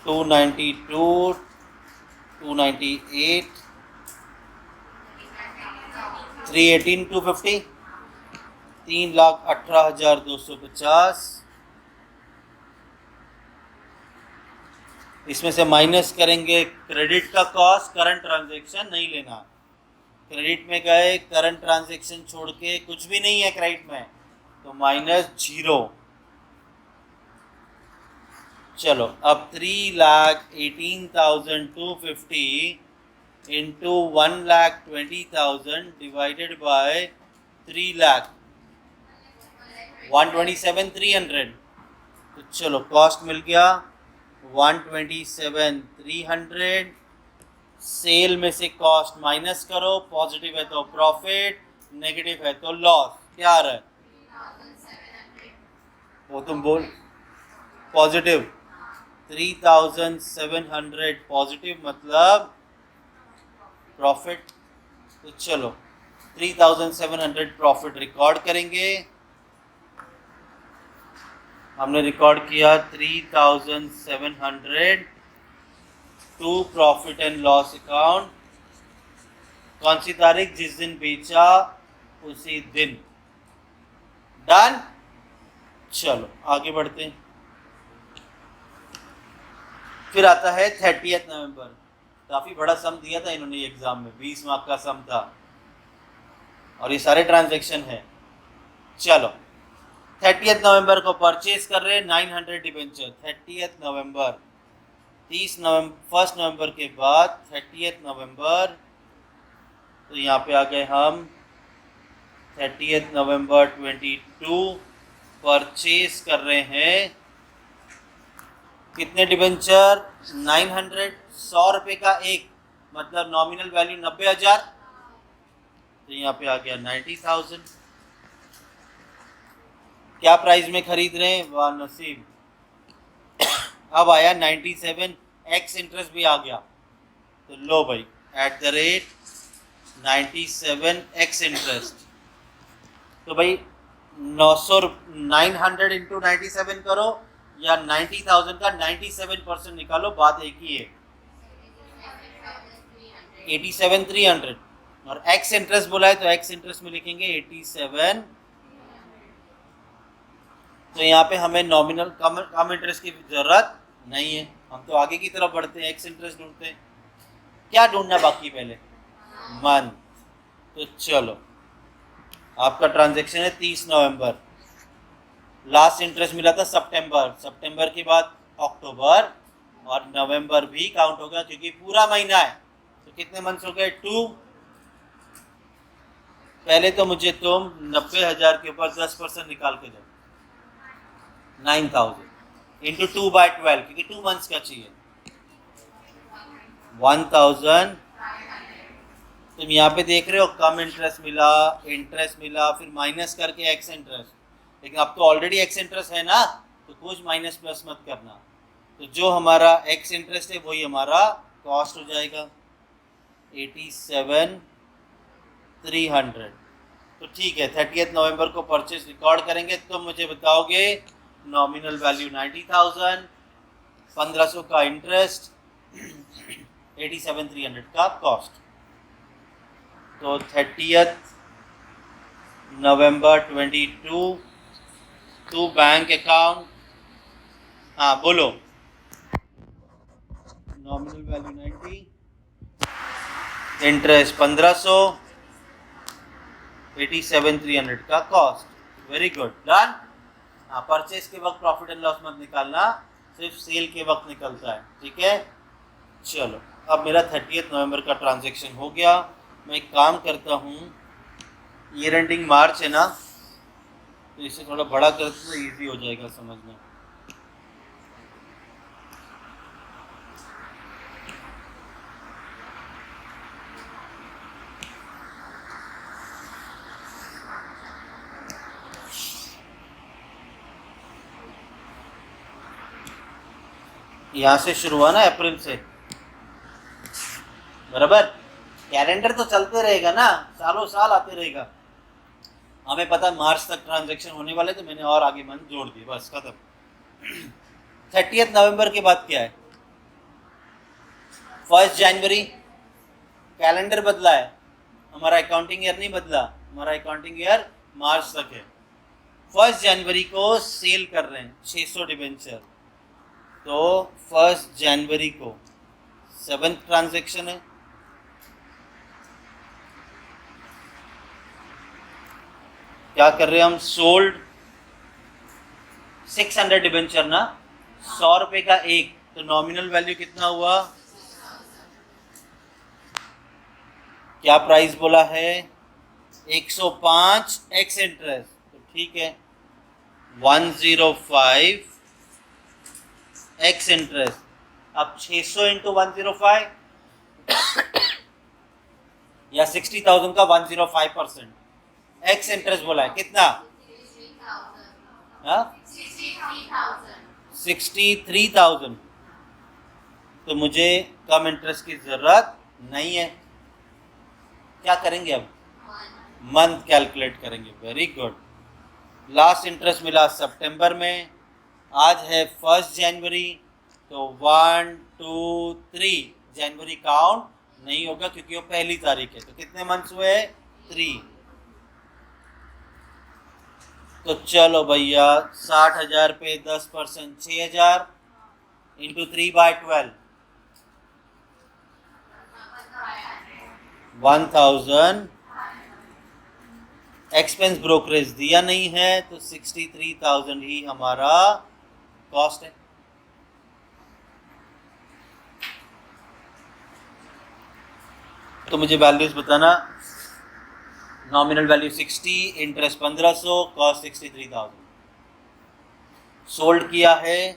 $292, $298, $318, $250, 3,18,250। इसमें से माइनस करेंगे क्रेडिट का कॉस्ट, करंट ट्रांजैक्शन नहीं लेना। क्रेडिट में गए, करंट ट्रांजैक्शन छोड़ के कुछ भी नहीं है क्रेडिट में, तो -0। चलो अब 3,18,250 इंटू 1,20,000 डिवाइडेड बाय 3 लाख, 127,300। तो चलो कॉस्ट मिल गया 127,300। सेल में से कॉस्ट माइनस करो, पॉजिटिव है तो प्रॉफिट, नेगेटिव है तो लॉस। क्या आ रहा है? वो तुम बोल, पॉजिटिव 3,700 पॉजिटिव मतलब प्रॉफिट। तो चलो 3,700 प्रॉफिट रिकॉर्ड करेंगे। हमने रिकॉर्ड किया 3,700 to profit and loss account. कौन सी तारीख? जिस दिन बेचा उसी दिन। डन। चलो आगे बढ़ते हैं। फिर आता है 30 नवंबर। काफ़ी बड़ा सम दिया था इन्होंने एग्जाम में, 20 मार्क का सम था और ये सारे ट्रांजैक्शन है। चलो 30 नवंबर को परचेज कर रहे हैं 900 डिबेंचर। 30 नवंबर, 1 नवंबर के बाद 30 नवंबर, तो यहाँ पे आ गए हम 30 नवंबर 22 परचेज कर रहे हैं। कितने डिबेंचर? 900, 100 रुपये का एक, मतलब नॉमिनल वैल्यू 90,000। तो यहाँ पे आ गया 90,000। क्या प्राइस में खरीद रहे हैं? वाह नसीब। अब आया 97, एक्स इंटरेस्ट भी आ गया। तो लो भाई @97 एक्स इंटरेस्ट। तो भाई 900 इंटू 97 करो या 90,000 का 97% निकालो, बात एक ही है। 87,300 और एक्स इंटरेस्ट बोला है तो एक्स इंटरेस्ट में लिखेंगे 87। तो यहाँ पे हमें नॉमिनल कम इंटरेस्ट की जरूरत नहीं है, हम तो आगे की तरफ बढ़ते हैं, एक्स इंटरेस्ट ढूंढते हैं। क्या ढूंढना बाकी? पहले मंथ। तो चलो आपका ट्रांजैक्शन है 30 नवंबर, लास्ट इंटरेस्ट मिला था सितंबर के बाद अक्टूबर और नवंबर भी काउंट होगा क्योंकि पूरा महीना है। तो कितने मंथ्स हो गए? 2। पहले तो मुझे तुम 90,000 के ऊपर 10% निकाल के दो, 9,000 इंटू 2/12 क्योंकि 2 मंथ्स का चाहिए, 1,000। तुम यहाँ पे देख रहे हो कम इंटरेस्ट मिला, फिर माइनस करके एक्स इंटरेस्ट। लेकिन अब तो ऑलरेडी एक्स इंटरेस्ट है ना, तो कुछ माइनस प्लस मत करना। तो जो हमारा एक्स इंटरेस्ट है वही हमारा कॉस्ट हो जाएगा 87,300। तो ठीक है 30 नवंबर को परचेज रिकॉर्ड करेंगे। तो मुझे बताओगे नॉमिनल वैल्यू 90,000, 1500 का इंटरेस्ट, 87,300 का कॉस्ट। तो 30 नवंबर 22 टू बैंक अकाउंट। हाँ बोलो। नॉमिनल वैल्यू 90, इंटरेस्ट 1500, 87,300 का कॉस्ट। Very good, done. हाँ, परचेज के वक्त प्रॉफिट एंड लॉस मत निकालना, सिर्फ सेल के वक्त निकलता है, ठीक है। चलो, अब मेरा 30 नवंबर का ट्रांजैक्शन हो गया। मैं एक काम करता हूँ, ईयर एंडिंग मार्च है ना, तो इसे थोड़ा बड़ा कर तो ईजी हो जाएगा समझना। यहाँ से शुरू हुआ ना, अप्रैल से, बराबर। कैलेंडर तो चलते रहेगा ना, सालों साल आते रहेगा। हमें पता मार्च तक ट्रांजैक्शन होने वाले, तो मैंने और आगे मंथ जोड़ दिए, बस खत्म। 30 नवंबर के बाद क्या है? 1 जनवरी। कैलेंडर बदला है, हमारा अकाउंटिंग ईयर नहीं बदला, हमारा अकाउंटिंग ईयर मार्च तक है। 1 जनवरी को सेल कर रहे हैं 600 डिबेंचर, तो 1 जनवरी को 7th ट्रांजैक्शन है। क्या कर रहे हैं हम? सोल्ड 600 डिबेंचर ना, 100 रुपए का एक, तो नॉमिनल वैल्यू कितना हुआ? क्या प्राइस बोला है? 105 एक्स इंटरेस्ट, तो ठीक है 105 एक्स इंटरेस्ट। अब 600 इंटू 105 या 60,000 का 105%, एक्स इंटरेस्ट बोला है कितना? 63,000। तो मुझे कम इंटरेस्ट की जरूरत नहीं है। क्या करेंगे अब? मंथ कैलकुलेट करेंगे। Very good. लास्ट इंटरेस्ट मिला सितंबर में, आज है 1 जनवरी, तो 1 2 3 जनवरी काउंट नहीं होगा क्योंकि वो पहली तारीख है। तो कितने मंथ्स हुए? 3। तो चलो भैया 60,000 पे 10%, 6,000 इंटू 3/12, 1,000। एक्सपेंस ब्रोकरेज दिया नहीं है, तो 63,000 ही हमारा कॉस्ट है। तो मुझे वैल्यूज बताना। Nominal value 60, interest 1500, cost 63,000। Sold किया है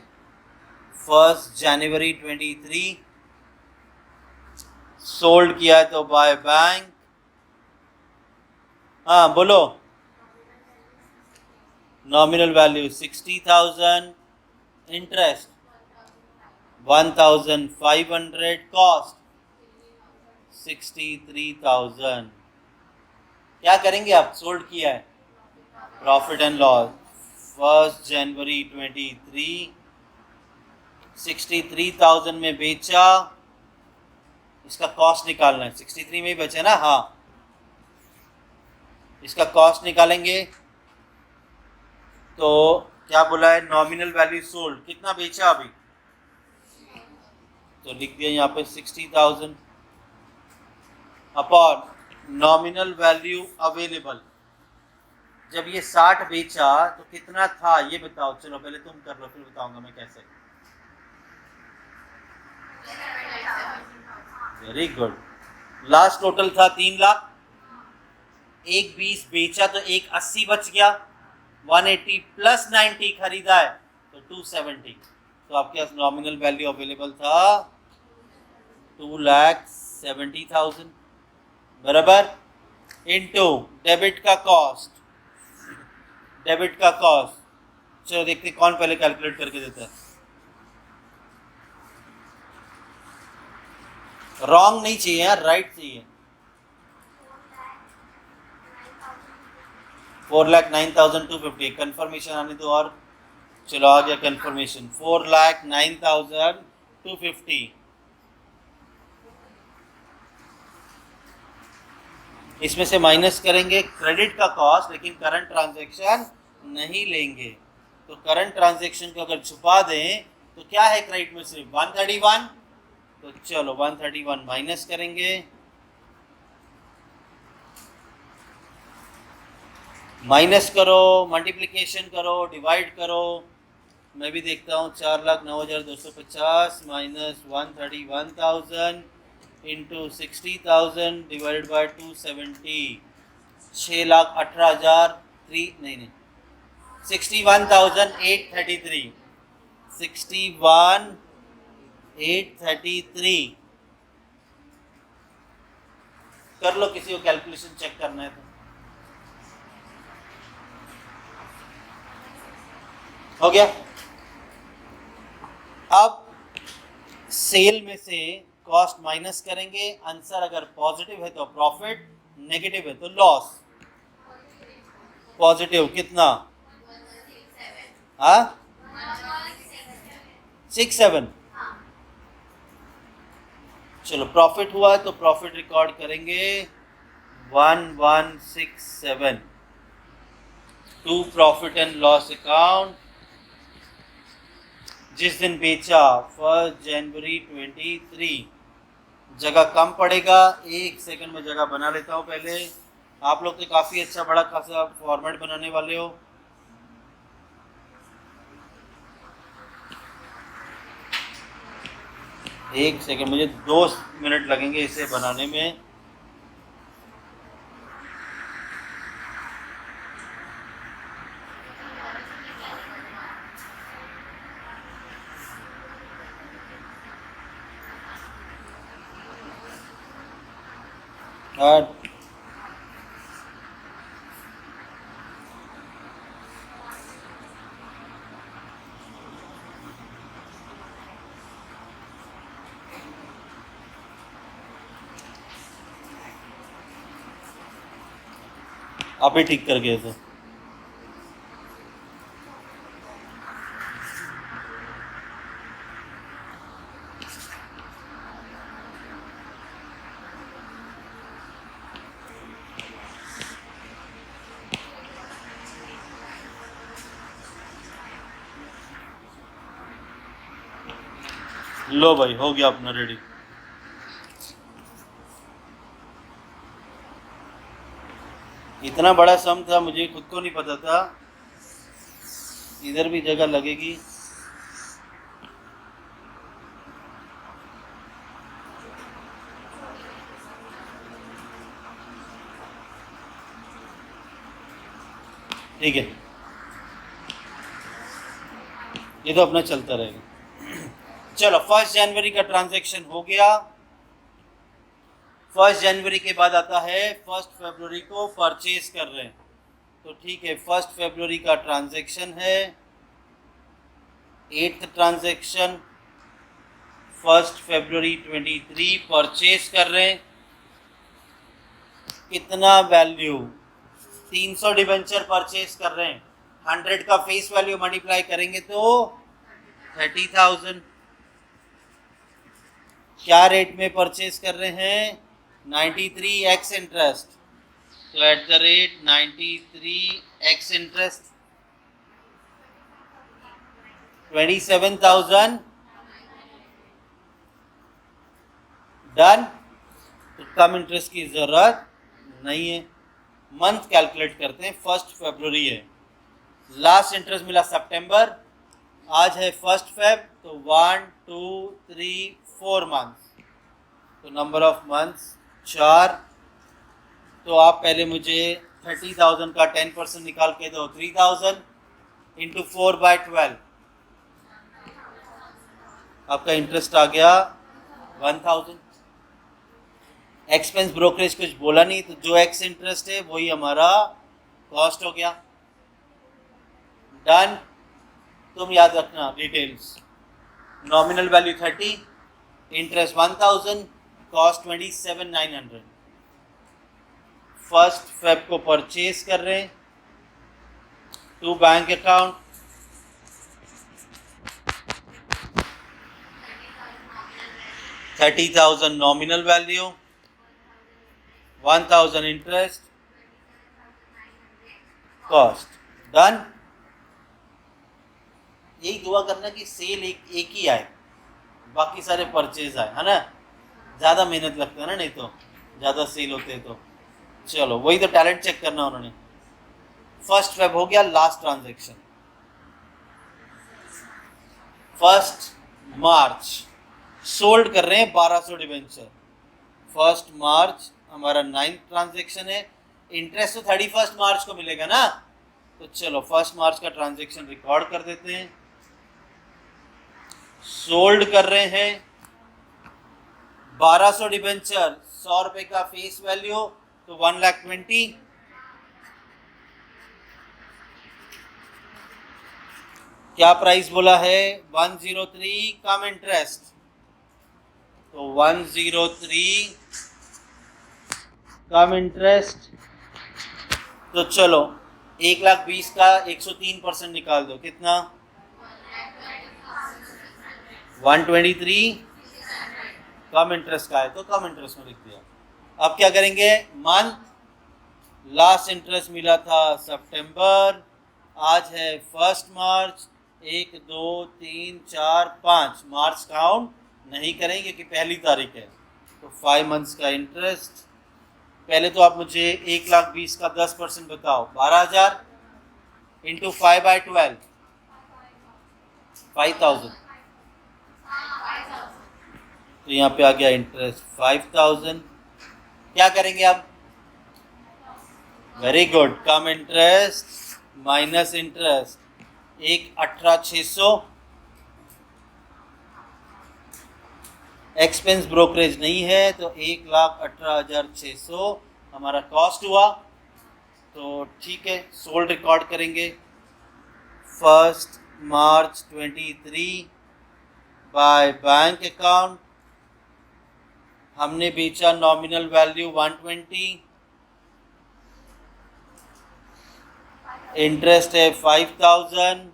1 जनवरी 23, सोल्ड किया है तो बाय बैंक। हाँ बोलो। Nominal value 60,000, interest 1,500, cost 63,000। क्या करेंगे आप? सोल्ड किया है, प्रॉफिट एंड लॉस 1 जनवरी 23, 63,000 में बेचा, इसका कॉस्ट निकालना है। 63 में ही बचे ना? हाँ, इसका कॉस्ट निकालेंगे। तो क्या बोला है? नॉमिनल वैल्यू सोल्ड, कितना बेचा अभी? तो लिख दिया यहाँ पे 60,000 अपॉन नॉमिनल वैल्यू अवेलेबल। जब ये 60 बेचा तो कितना था ये बताओ। चलो पहले तुम कर लो, फिर बताऊंगा मैं कैसे। Very good. लास्ट टोटल था 3 लाख। 1,20 बेचा तो 1,80 बच गया। 180 प्लस 90 खरीदा है तो 270। तो आपके पास नॉमिनल वैल्यू अवेलेबल था 2,70,000 बराबर, इनटू डेबिट का कॉस्ट। डेबिट का कॉस्ट चलो देखते कौन पहले कैलकुलेट करके देता है। रॉन्ग नहीं चाहिए यार, राइट चाहिए। 4,09,250 कंफर्मेशन आने दो। और चलो आ गया कंफर्मेशन 4,09,250। इसमें से माइनस करेंगे क्रेडिट का कॉस्ट, लेकिन करंट ट्रांजैक्शन नहीं लेंगे। तो करंट ट्रांजैक्शन को अगर छुपा दें तो क्या है क्रेडिट में? सिर्फ 131 तो चलो 131 माइनस करेंगे, माइनस करो, मल्टीप्लिकेशन करो, डिवाइड करो। मैं भी देखता हूँ 4,09,250 माइनस 131,000 इंटू 60,000 डिवाइडेड बाई 270, 6,18,000 नहीं 61,833, 61,833। कर लो, किसी को कैलकुलेशन चेक करना है तो। हो गया। अब सेल में से कॉस्ट माइनस करेंगे, आंसर अगर पॉजिटिव है तो प्रॉफिट, नेगेटिव है तो लॉस। पॉजिटिव कितना? हाँ 67। चलो प्रॉफिट हुआ है तो प्रॉफिट रिकॉर्ड करेंगे 1167 to profit and loss account. जिस दिन बेचा 1 जनवरी 23। जगह कम पड़ेगा, 1 सेकंड में जगह बना लेता हूँ पहले। आप लोग तो काफ़ी अच्छा बड़ा खासा फॉर्मेट बनाने वाले हो। एक सेकंड, मुझे 2 मिनट लगेंगे इसे बनाने में। और आप ही ठीक कर गए थे। लो भाई, हो गया अपना रेडी। इतना बड़ा सम था, मुझे खुद को नहीं पता था। इधर भी जगह लगेगी। ठीक है, ये तो अपना चलता रहेगा। चलो 1 जनवरी का ट्रांजैक्शन हो गया। 1 जनवरी के बाद आता है 1 फरवरी को परचेज कर रहे हैं, तो ठीक है 1 फरवरी का ट्रांजैक्शन है। 8th ट्रांजैक्शन 1 फरवरी 23 परचेज कर रहे हैं। कितना वैल्यू? 300 डिबेंचर परचेज कर रहे हैं। 100 का फेस वैल्यू मल्टीप्लाई करेंगे तो 30,000। क्या रेट में परचेज कर रहे हैं? 93x इंटरेस्ट, तो at the rate 93x interest 27,000 done. तो कम इंटरेस्ट की जरूरत नहीं है। मंथ कैलकुलेट करते हैं, 1 फरवरी है। लास्ट इंटरेस्ट मिला सितंबर, आज है 1 फेब, तो 1 2 3 4 मंथ्स, तो नंबर ऑफ मंथ्स 4। तो आप पहले मुझे 30,000 का 10% निकाल के दो। 3,000 इंटू 4/12, आपका इंटरेस्ट आ गया 1,000। एक्सपेंस ब्रोकरेज कुछ बोला नहीं, तो जो एक्स इंटरेस्ट है वही हमारा कॉस्ट हो गया। डन। तुम याद रखना details. Nominal value 30, interest 1,000, cost 27,900। 1 Feb को परचेज कर रहे हैं to bank account. $30,000 nominal value, 1,000 interest, cost. Done. यही दुआ करना कि सेल एक ही आए, बाकी सारे परचेज आए, है ना, ज़्यादा मेहनत लगता है ना, नहीं तो ज़्यादा सेल होते हैं तो। चलो वही तो टैलेंट चेक करना उन्होंने। 1 Feb हो गया लास्ट ट्रांजेक्शन। 1 मार्च सोल्ड कर रहे हैं 1200 डिवेंचर। 1 मार्च हमारा 9th ट्रांजेक्शन है। इंटरेस्ट तो 31 मार्च को मिलेगा ना, तो चलो 1 मार्च का ट्रांजेक्शन रिकॉर्ड कर देते हैं। सोल्ड कर रहे हैं 1200 डिवेंचर, 100 रुपए का फेस वैल्यू, तो 1,20,000। क्या प्राइस बोला है? 103 कम इंटरेस्ट, तो 103 कम इंटरेस्ट। तो चलो 1,20,000 का 103% निकाल दो, कितना? 123 कम इंटरेस्ट का है, तो कम इंटरेस्ट में लिख दिया। अब क्या करेंगे? मंथ लास्ट इंटरेस्ट मिला था सितंबर, आज है 1 मार्च, 1 2 3 4 5 मार्च काउंट नहीं करेंगे क्योंकि पहली तारीख है, तो 5 मंथ्स का इंटरेस्ट। पहले तो आप मुझे 1,20,000 का 10% बताओ, 12,000 इंटू 5/12 5,000, तो यहाँ पे आ गया इंटरेस्ट 5,000। क्या करेंगे अब? Very good, cum interest minus interest, 1,18,600। Expense brokerage नहीं है, तो 1,18,600 हमारा कॉस्ट हुआ। तो ठीक है, सोल्ड रिकॉर्ड करेंगे 1 मार्च 23 बाय बैंक अकाउंट। हमने बेचा नॉमिनल वैल्यू 120, इंटरेस्ट है 5,000,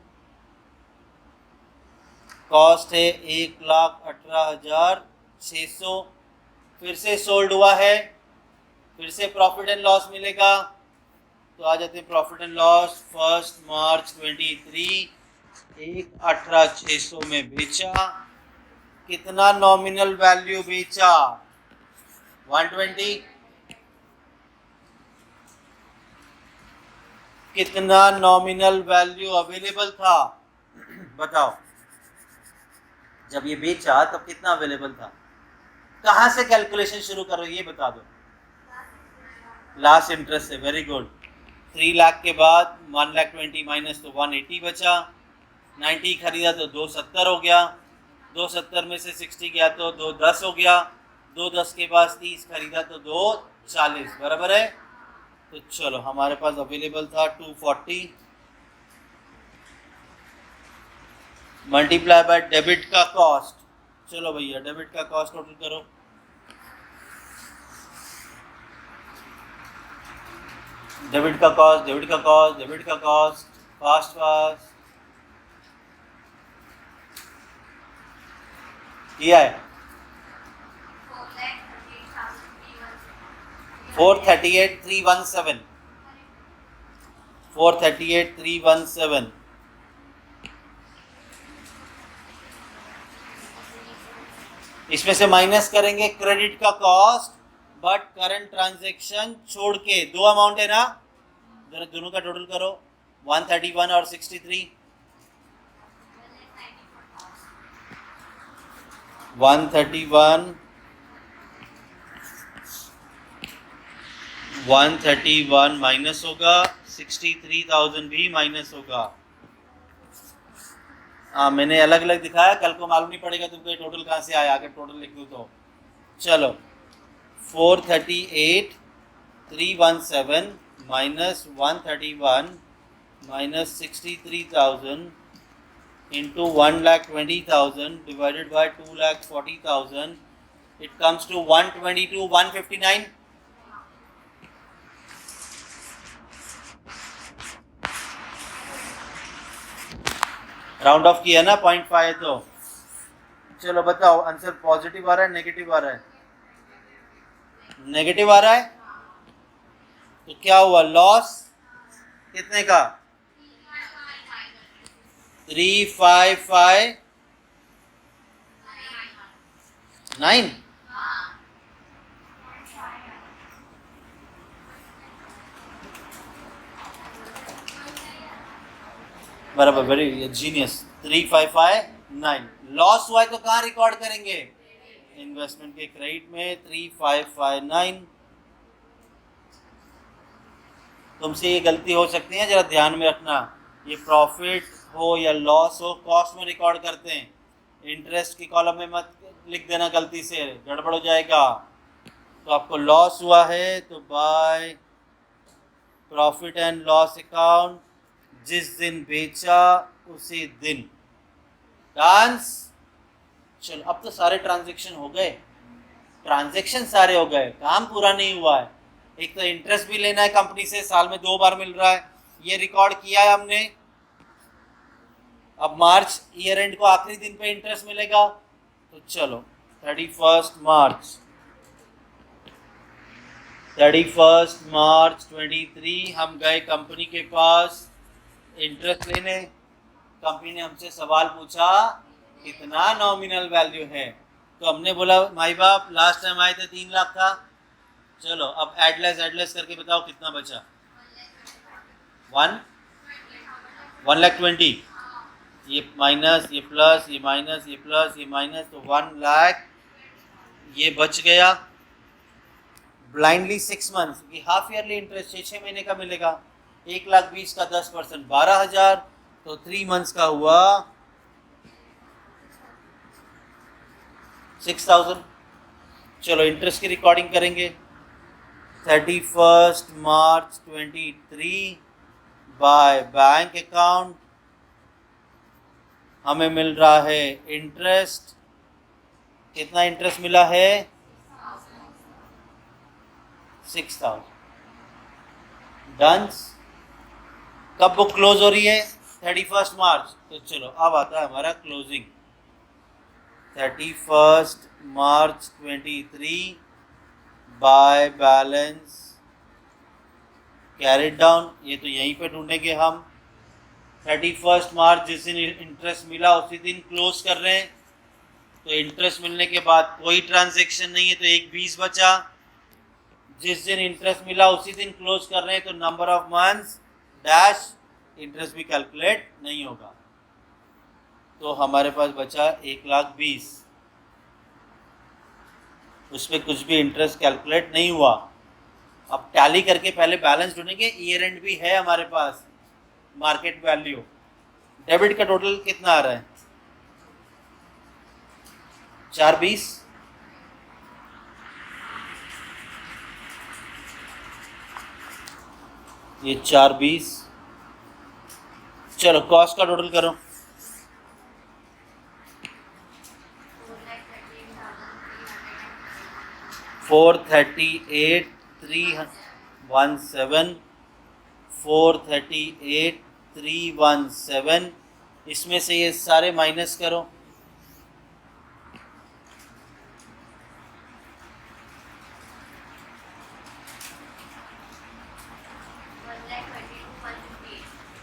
कॉस्ट है 1,18,600। फिर से सोल्ड हुआ है, फिर से प्रॉफिट एंड लॉस मिलेगा, तो आ जाते हैं प्रॉफिट एंड लॉस। 1 मार्च 23 1,18,600 में बेचा, कितना नॉमिनल वैल्यू बेचा? 120। कितना नॉमिनल वैल्यू अवेलेबल था बताओ? जब ये बेचा तब कितना अवेलेबल था? कहाँ से कैलकुलेशन शुरू करो ये बता दो। लास्ट इंटरेस्ट से, वेरी गुड। 3 लाख के बाद 1,20,000 माइनस, तो 180 बचा। 90 खरीदा तो 270 हो गया, 270 में से 60 गया तो 210 हो गया, 210 के बाद 30 खरीदा तो 240, बराबर है। तो चलो हमारे पास अवेलेबल था 240 मल्टीप्लाई बाय डेबिट का कॉस्ट। चलो भैया डेबिट का कॉस्ट टोटल करो। डेबिट का कॉस्ट, डेबिट का कॉस्ट, डेबिट का कॉस्ट, फास्ट फास्ट किया है 438,317 438,317। इसमें से माइनस करेंगे क्रेडिट का कॉस्ट, बट करंट ट्रांजैक्शन छोड़ के, दो अमाउंट है ना, दोनों का टोटल करो 131 और 63। 131 माइनस होगा, 63,000 भी माइनस होगा। हाँ मैंने अलग अलग दिखाया, कल को मालूम नहीं पड़ेगा तुमको टोटल कहाँ से आया, अगर टोटल लिख दूँ तो। चलो 438,317 minus 131 minus 63,000 into 1,20,000 divided by 2,40,000, it comes to 122,159। Round of किया ना 0.5 है, तो चलो बताओ आंसर पॉजिटिव आ रहा है नेगेटिव आ रहा है? नेगेटिव आ रहा है, तो क्या हुआ? लॉस कितने का? 355 9 बराबर, वेरी जीनियस। 3559 लॉस हुआ है तो कहाँ रिकॉर्ड करेंगे? इन्वेस्टमेंट के क्रेडिट में 3559। तुमसे ये गलती हो सकती है, जरा ध्यान में रखना। ये प्रॉफिट हो या लॉस हो, कॉस्ट में रिकॉर्ड करते हैं, इंटरेस्ट की कॉलम में मत लिख देना, गलती से गड़बड़ हो जाएगा। तो आपको लॉस हुआ है तो by profit and loss account, जिस दिन बेचा उसी दिन। डांस। चलो अब तो सारे ट्रांजैक्शन हो गए, ट्रांजैक्शन सारे हो गए, काम पूरा नहीं हुआ है। एक तो इंटरेस्ट भी लेना है कंपनी से, साल में 2 बार मिल रहा है, ये रिकॉर्ड किया है हमने। अब मार्च ईयर एंड को आखिरी दिन पे इंटरेस्ट मिलेगा, तो चलो 31 मार्च 23 हम गए कंपनी के पास इंटरेस्ट लेने। कंपनी ने हमसे सवाल पूछा कितना नॉमिनल वैल्यू है, तो हमने बोला माई बाप लास्ट टाइम आए थे 3 लाख था। चलो अब एडलेस करके बताओ कितना बचा? 1,20,000। ये माइनस, ये प्लस, ये माइनस, ये प्लस, ये माइनस, तो 1 लाख ये बच गया। ब्लाइंडली 6 मंथ्स की हाफ ईयरली इंटरेस्ट 6 महीने का मिलेगा। 1,20,000 का 10% 12,000, तो 3 मंथ्स का हुआ 6,000। चलो इंटरेस्ट की रिकॉर्डिंग करेंगे। 31 मार्च 23 बाय बैंक अकाउंट हमें मिल रहा है इंटरेस्ट। कितना इंटरेस्ट मिला है? 6,000। डन। कब बुक क्लोज हो रही है? 31 मार्च। तो चलो अब आता है हमारा closing. 31 March 23 by balance carried down, ये तो यहीं पे ढूंढेंगे हम। 31 मार्च जिस दिन इंटरेस्ट मिला उसी दिन क्लोज कर रहे हैं, तो इंटरेस्ट मिलने के बाद कोई ट्रांजैक्शन नहीं है, तो 1,20 बचा। जिस दिन इंटरेस्ट मिला उसी दिन क्लोज कर रहे हैं, तो number of months dash interest भी कैलकुलेट नहीं होगा, तो हमारे पास बचा 1,20,000। उसमें कुछ भी इंटरेस्ट कैलकुलेट नहीं हुआ। अब टैली करके पहले बैलेंस ढूंढेंगे। ईयर एंड भी है हमारे पास, मार्केट वैल्यू। डेबिट का टोटल कितना आ रहा है? 4,20। ये 4,20। चलो कॉस्ट का टोटल करो। 438,317 438,317। इसमें से ये सारे माइनस करो।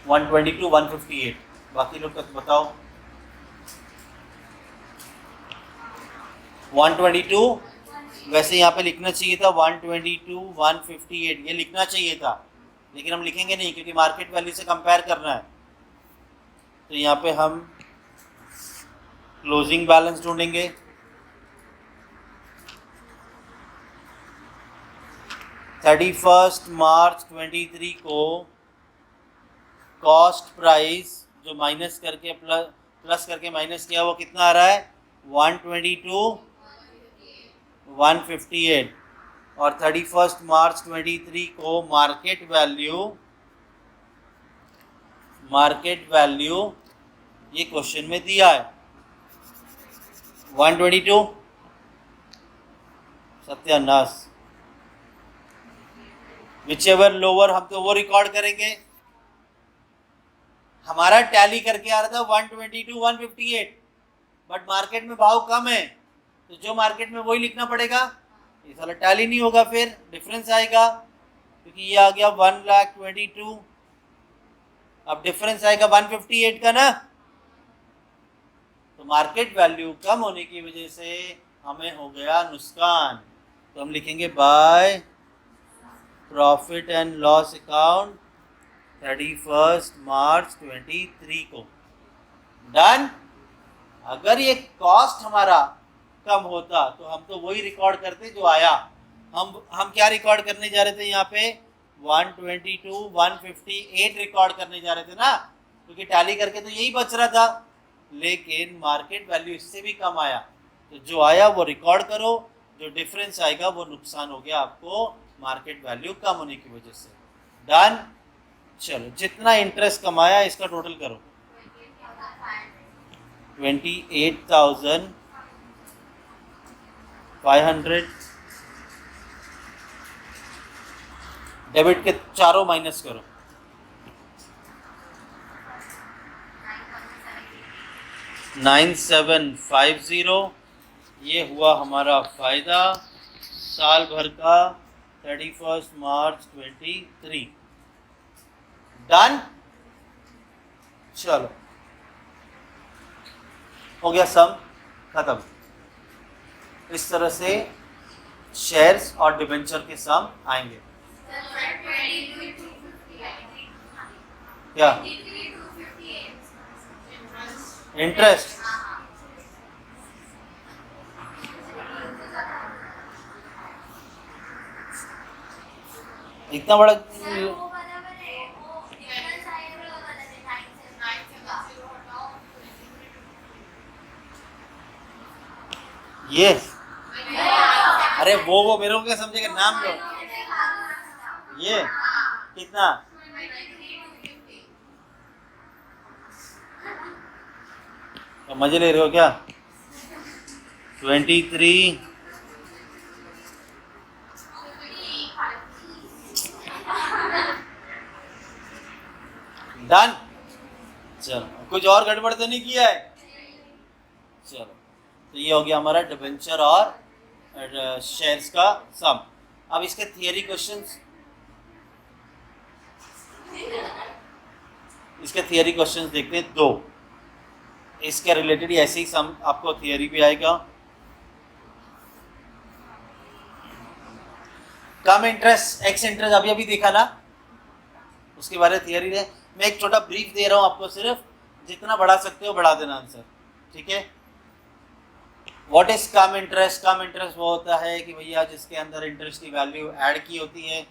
122 158। बाकी लोग तक बताओ। 122 वैसे यहाँ पे लिखना चाहिए था 122 158, ये लिखना चाहिए था, लेकिन हम लिखेंगे नहीं क्योंकि मार्केट वैल्यू से कंपेयर करना है। तो यहाँ पे हम क्लोजिंग बैलेंस ढूंढेंगे। मार्च 23 को कॉस्ट प्राइस जो माइनस करके प्लस करके माइनस किया वो कितना आ रहा है? 122 158। और 31 मार्च 23 को मार्केट वैल्यू ये क्वेश्चन में दिया है 122। सत्यानाश। विच एवर लोअर हम तो वो रिकॉर्ड करेंगे। हमारा टैली करके आ रहा था 122 158, बट मार्केट में भाव कम है, तो जो मार्केट में वही लिखना पड़ेगा। ये साला टैली नहीं होगा, फिर डिफरेंस आएगा क्योंकि ये आ गया 1,22,000। अब डिफरेंस आएगा 158 का ना, तो मार्केट वैल्यू कम होने की वजह से हमें हो गया नुकसान, तो हम लिखेंगे by profit and loss account 31 March 23 को। डन। अगर ये कॉस्ट हमारा कम होता तो हम तो वही रिकॉर्ड करते जो आया। हम क्या रिकॉर्ड करने जा रहे थे यहाँ पे 122 158 रिकॉर्ड करने जा रहे थे ना, क्योंकि टैली करके तो यही बच रहा था, लेकिन मार्केट वैल्यू इससे भी कम आया, तो जो आया वो रिकॉर्ड करो, जो डिफरेंस आएगा वो नुकसान हो गया आपको मार्केट वैल्यू कम होने की वजह से। डन। चलो जितना इंटरेस्ट कमाया इसका टोटल करो 28,500 डेबिट के चारों माइनस करो 9750, ये हुआ हमारा फायदा साल भर का 31 मार्च 23। डन। चलो हो गया, सम खत्म। इस तरह से शेयर्स और डिबेंचर के सम आएंगे। क्या इंटरेस्ट? इतना बड़ा ये, अरे वो मेरे को क्या समझेगा, नाम लो। ये कितना? तो मजे ले रहे हो क्या? 23 डन। चलो कुछ और गड़बड़ तो नहीं किया है? चलो तो ये हो गया हमारा डिबेंचर और शेयर्स का सम। अब इसके थियरी क्वेश्चंस, इसके थियरी क्वेश्चंस देखते हैं दो। इसके रिलेटेड ऐसे ही सम आपको थियरी भी आएगा। कम इंटरेस्ट एक्स इंटरेस्ट अभी अभी देखा ना, उसके बारे में थियरी है। मैं एक छोटा ब्रीफ दे रहा हूं आपको, सिर्फ जितना बढ़ा सकते हो बढ़ा देना आंसर, ठीक है। What is come interest? Come interest वो होता है कि भैया जिसके अंदर इंटरेस्ट की वैल्यू ऐड की होती है।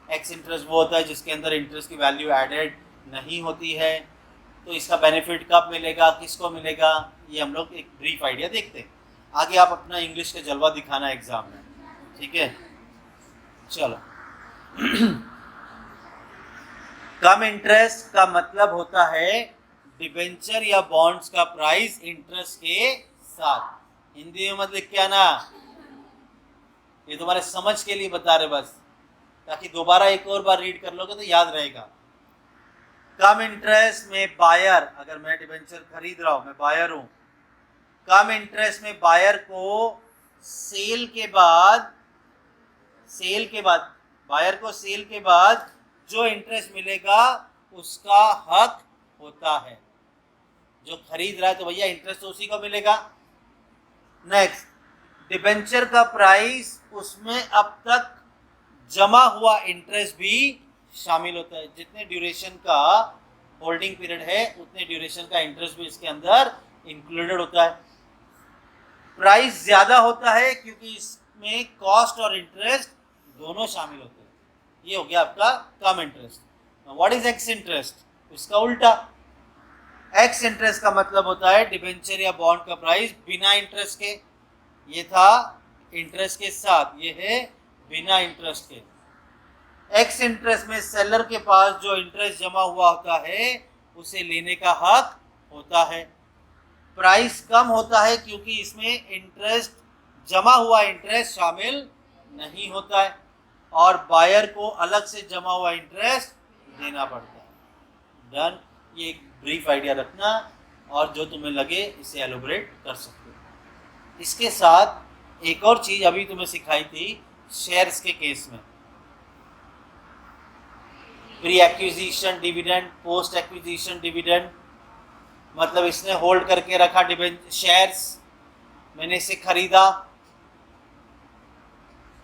एक्स इंटरेस्ट वो होता है जिसके अंदर इंटरेस्ट की वैल्यू एडेड नहीं होती है। तो इसका बेनिफिट कब मिलेगा, किसको मिलेगा, ये हम लोग एक ब्रीफ आइडिया देखते हैं। आगे आप अपना इंग्लिश का जलवा दिखाना एग्जाम में, ठीक है। चलो कम इंटरेस्ट का मतलब होता है डिबेंचर या बॉन्ड्स का प्राइस इंटरेस्ट के साथ। हिंदी में मत लिख के आना, ये तुम्हारे समझ के लिए बता रहे बस, ताकि दोबारा एक और बार रीड कर लोगे तो याद रहेगा। कम इंटरेस्ट में बायर, अगर मैं डिबेंचर खरीद रहा हूं, मैं बायर हूं, कम इंटरेस्ट में बायर को सेल के बाद बायर को सेल के बाद जो इंटरेस्ट मिलेगा उसका हक होता है। जो खरीद रहा है तो भैया इंटरेस्ट तो उसी को मिलेगा। नेक्स्ट, डिबेंचर का प्राइस, उसमें अब तक जमा हुआ इंटरेस्ट भी शामिल होता है। जितने ड्यूरेशन का होल्डिंग पीरियड है उतने ड्यूरेशन का इंटरेस्ट भी इसके अंदर इंक्लूडेड होता है। प्राइस ज्यादा होता है क्योंकि इसमें कॉस्ट और इंटरेस्ट दोनों शामिल होते हैं। ये हो गया आपका cum interest. What is ex interest? इसका उल्टा। एक्स इंटरेस्ट का मतलब होता है डिबेंचर या बॉन्ड का प्राइस बिना इंटरेस्ट के। ये था इंटरेस्ट के साथ, ये है बिना इंटरेस्ट के। एक्स इंटरेस्ट में सेलर के पास जो इंटरेस्ट जमा हुआ होता है उसे लेने का हक होता है। प्राइस कम होता है क्योंकि इसमें इंटरेस्ट, जमा हुआ इंटरेस्ट शामिल नहीं होता है और बायर को अलग से जमा हुआ इंटरेस्ट देना पड़ता है। डन। ये एक ब्रीफ आइडिया रखना और जो तुम्हें लगे इसे एलोबरेट कर सकते हो। इसके साथ एक और चीज अभी तुम्हें सिखाई थी शेयर्स के केस में, pre acquisition dividend, post acquisition dividend. मतलब इसने होल्ड करके रखा शेयर्स, मैंने इसे खरीदा,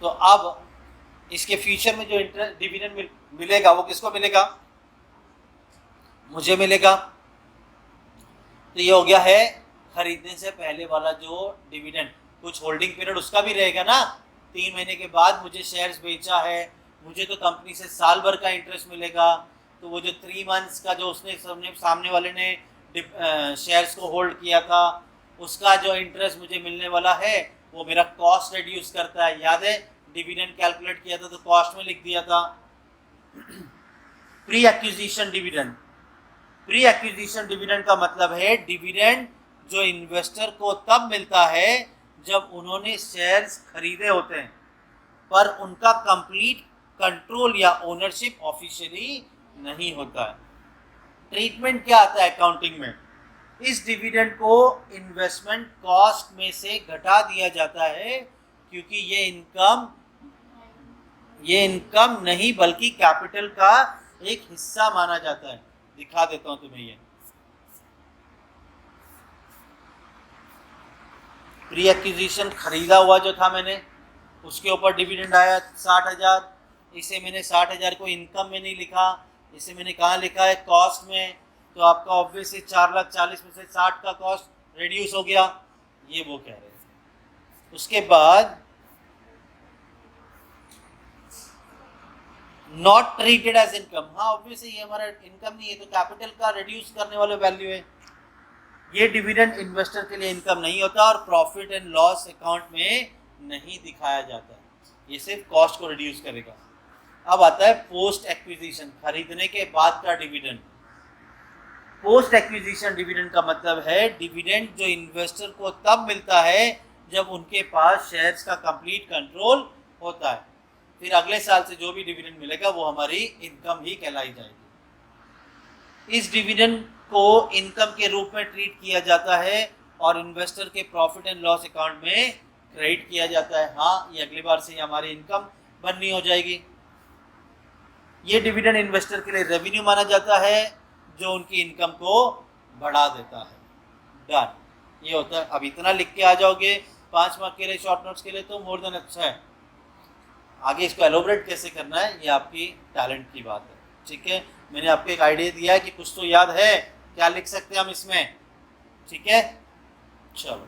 तो अब इसके फ्यूचर में जो इंटरेस्ट डिविडेंड मिलेगा वो किसको मिलेगा, मुझे मिलेगा। तो ये हो गया है खरीदने से पहले वाला जो डिविडेंड, कुछ होल्डिंग पीरियड उसका भी रहेगा ना, 3 महीने के बाद मुझे शेयर्स बेचा है, मुझे तो कंपनी से साल भर का इंटरेस्ट मिलेगा। तो वो जो 3 मंथ्स का जो उसने सामने वाले ने शेयर्स को होल्ड किया था, उसका जो इंटरेस्ट मुझे मिलने वाला है वो मेरा कॉस्ट रिड्यूस करता है। याद है डिविडेंड कैलकुलेट किया था तो कॉस्ट में लिख दिया था। Pre acquisition dividend, pre acquisition dividend का मतलब है डिविडेंड जो इन्वेस्टर को तब मिलता है जब उन्होंने शेयर्स खरीदे होते हैं पर उनका कंप्लीट कंट्रोल या ओनरशिप ऑफिशियली नहीं होता है। ट्रीटमेंट क्या आता है अकाउंटिंग में, इस डिविडेंड को इन्वेस्टमेंट कॉस्ट में से घटा दिया जाता है क्योंकि ये इनकम नहीं बल्कि कैपिटल का एक हिस्सा माना जाता है। दिखा देता हूं तुम्हें ये प्री एक्विजिशन खरीदा हुआ जो था मैंने, उसके ऊपर डिविडेंड आया 60,000, इसे मैंने 60,000 को इनकम में नहीं लिखा, इसे मैंने कहाँ लिखा है कॉस्ट में। तो आपका ऑब्वियसली 4,40,000 में से 60 का कॉस्ट रिड्यूस हो गया, ये वो कह रहे हैं। उसके बाद नॉट ट्रीटेड एज इनकम, हाँ ऑब्वियसली ये हमारा इनकम नहीं है तो कैपिटल का रिड्यूस करने वाले वैल्यू है। ये डिविडेंड इन्वेस्टर के लिए इनकम नहीं होता और प्रॉफिट एंड लॉस अकाउंट में नहीं दिखाया जाता, ये सिर्फ कॉस्ट को रिड्यूस करेगा। अब आता है पोस्ट एक्विजिशन, खरीदने के बाद का डिविडेंड। पोस्ट एक्विजिशन डिविडेंड का मतलब है डिविडेंड जो इन्वेस्टर को तब मिलता है जब उनके पास शेयर्स का कंप्लीट कंट्रोल होता है। फिर अगले साल से जो भी डिविडेंड मिलेगा वो हमारी इनकम ही कहलाई जाएगी। इस डिविडेंड को इनकम के रूप में ट्रीट किया जाता है और इन्वेस्टर के प्रॉफिट एंड लॉस अकाउंट में क्रेडिट किया जाता है। हाँ, ये अगली बार से हमारी इनकम बननी हो जाएगी। ये डिविडेंड इन्वेस्टर के लिए रेवेन्यू माना जाता है जो उनकी इनकम को बढ़ा देता है। डन, ये होता है। अब इतना लिख के आ जाओगे 5 मार्क के लिए शॉर्ट नोट्स के लिए तो मोर देन अच्छा है। आगे इसको एलोबरेट कैसे करना है ये आपकी टैलेंट की बात है, ठीक है। मैंने आपको एक आइडिया दिया है कि कुछ तो याद है क्या लिख सकते हैं हम इसमें, ठीक है। चलो।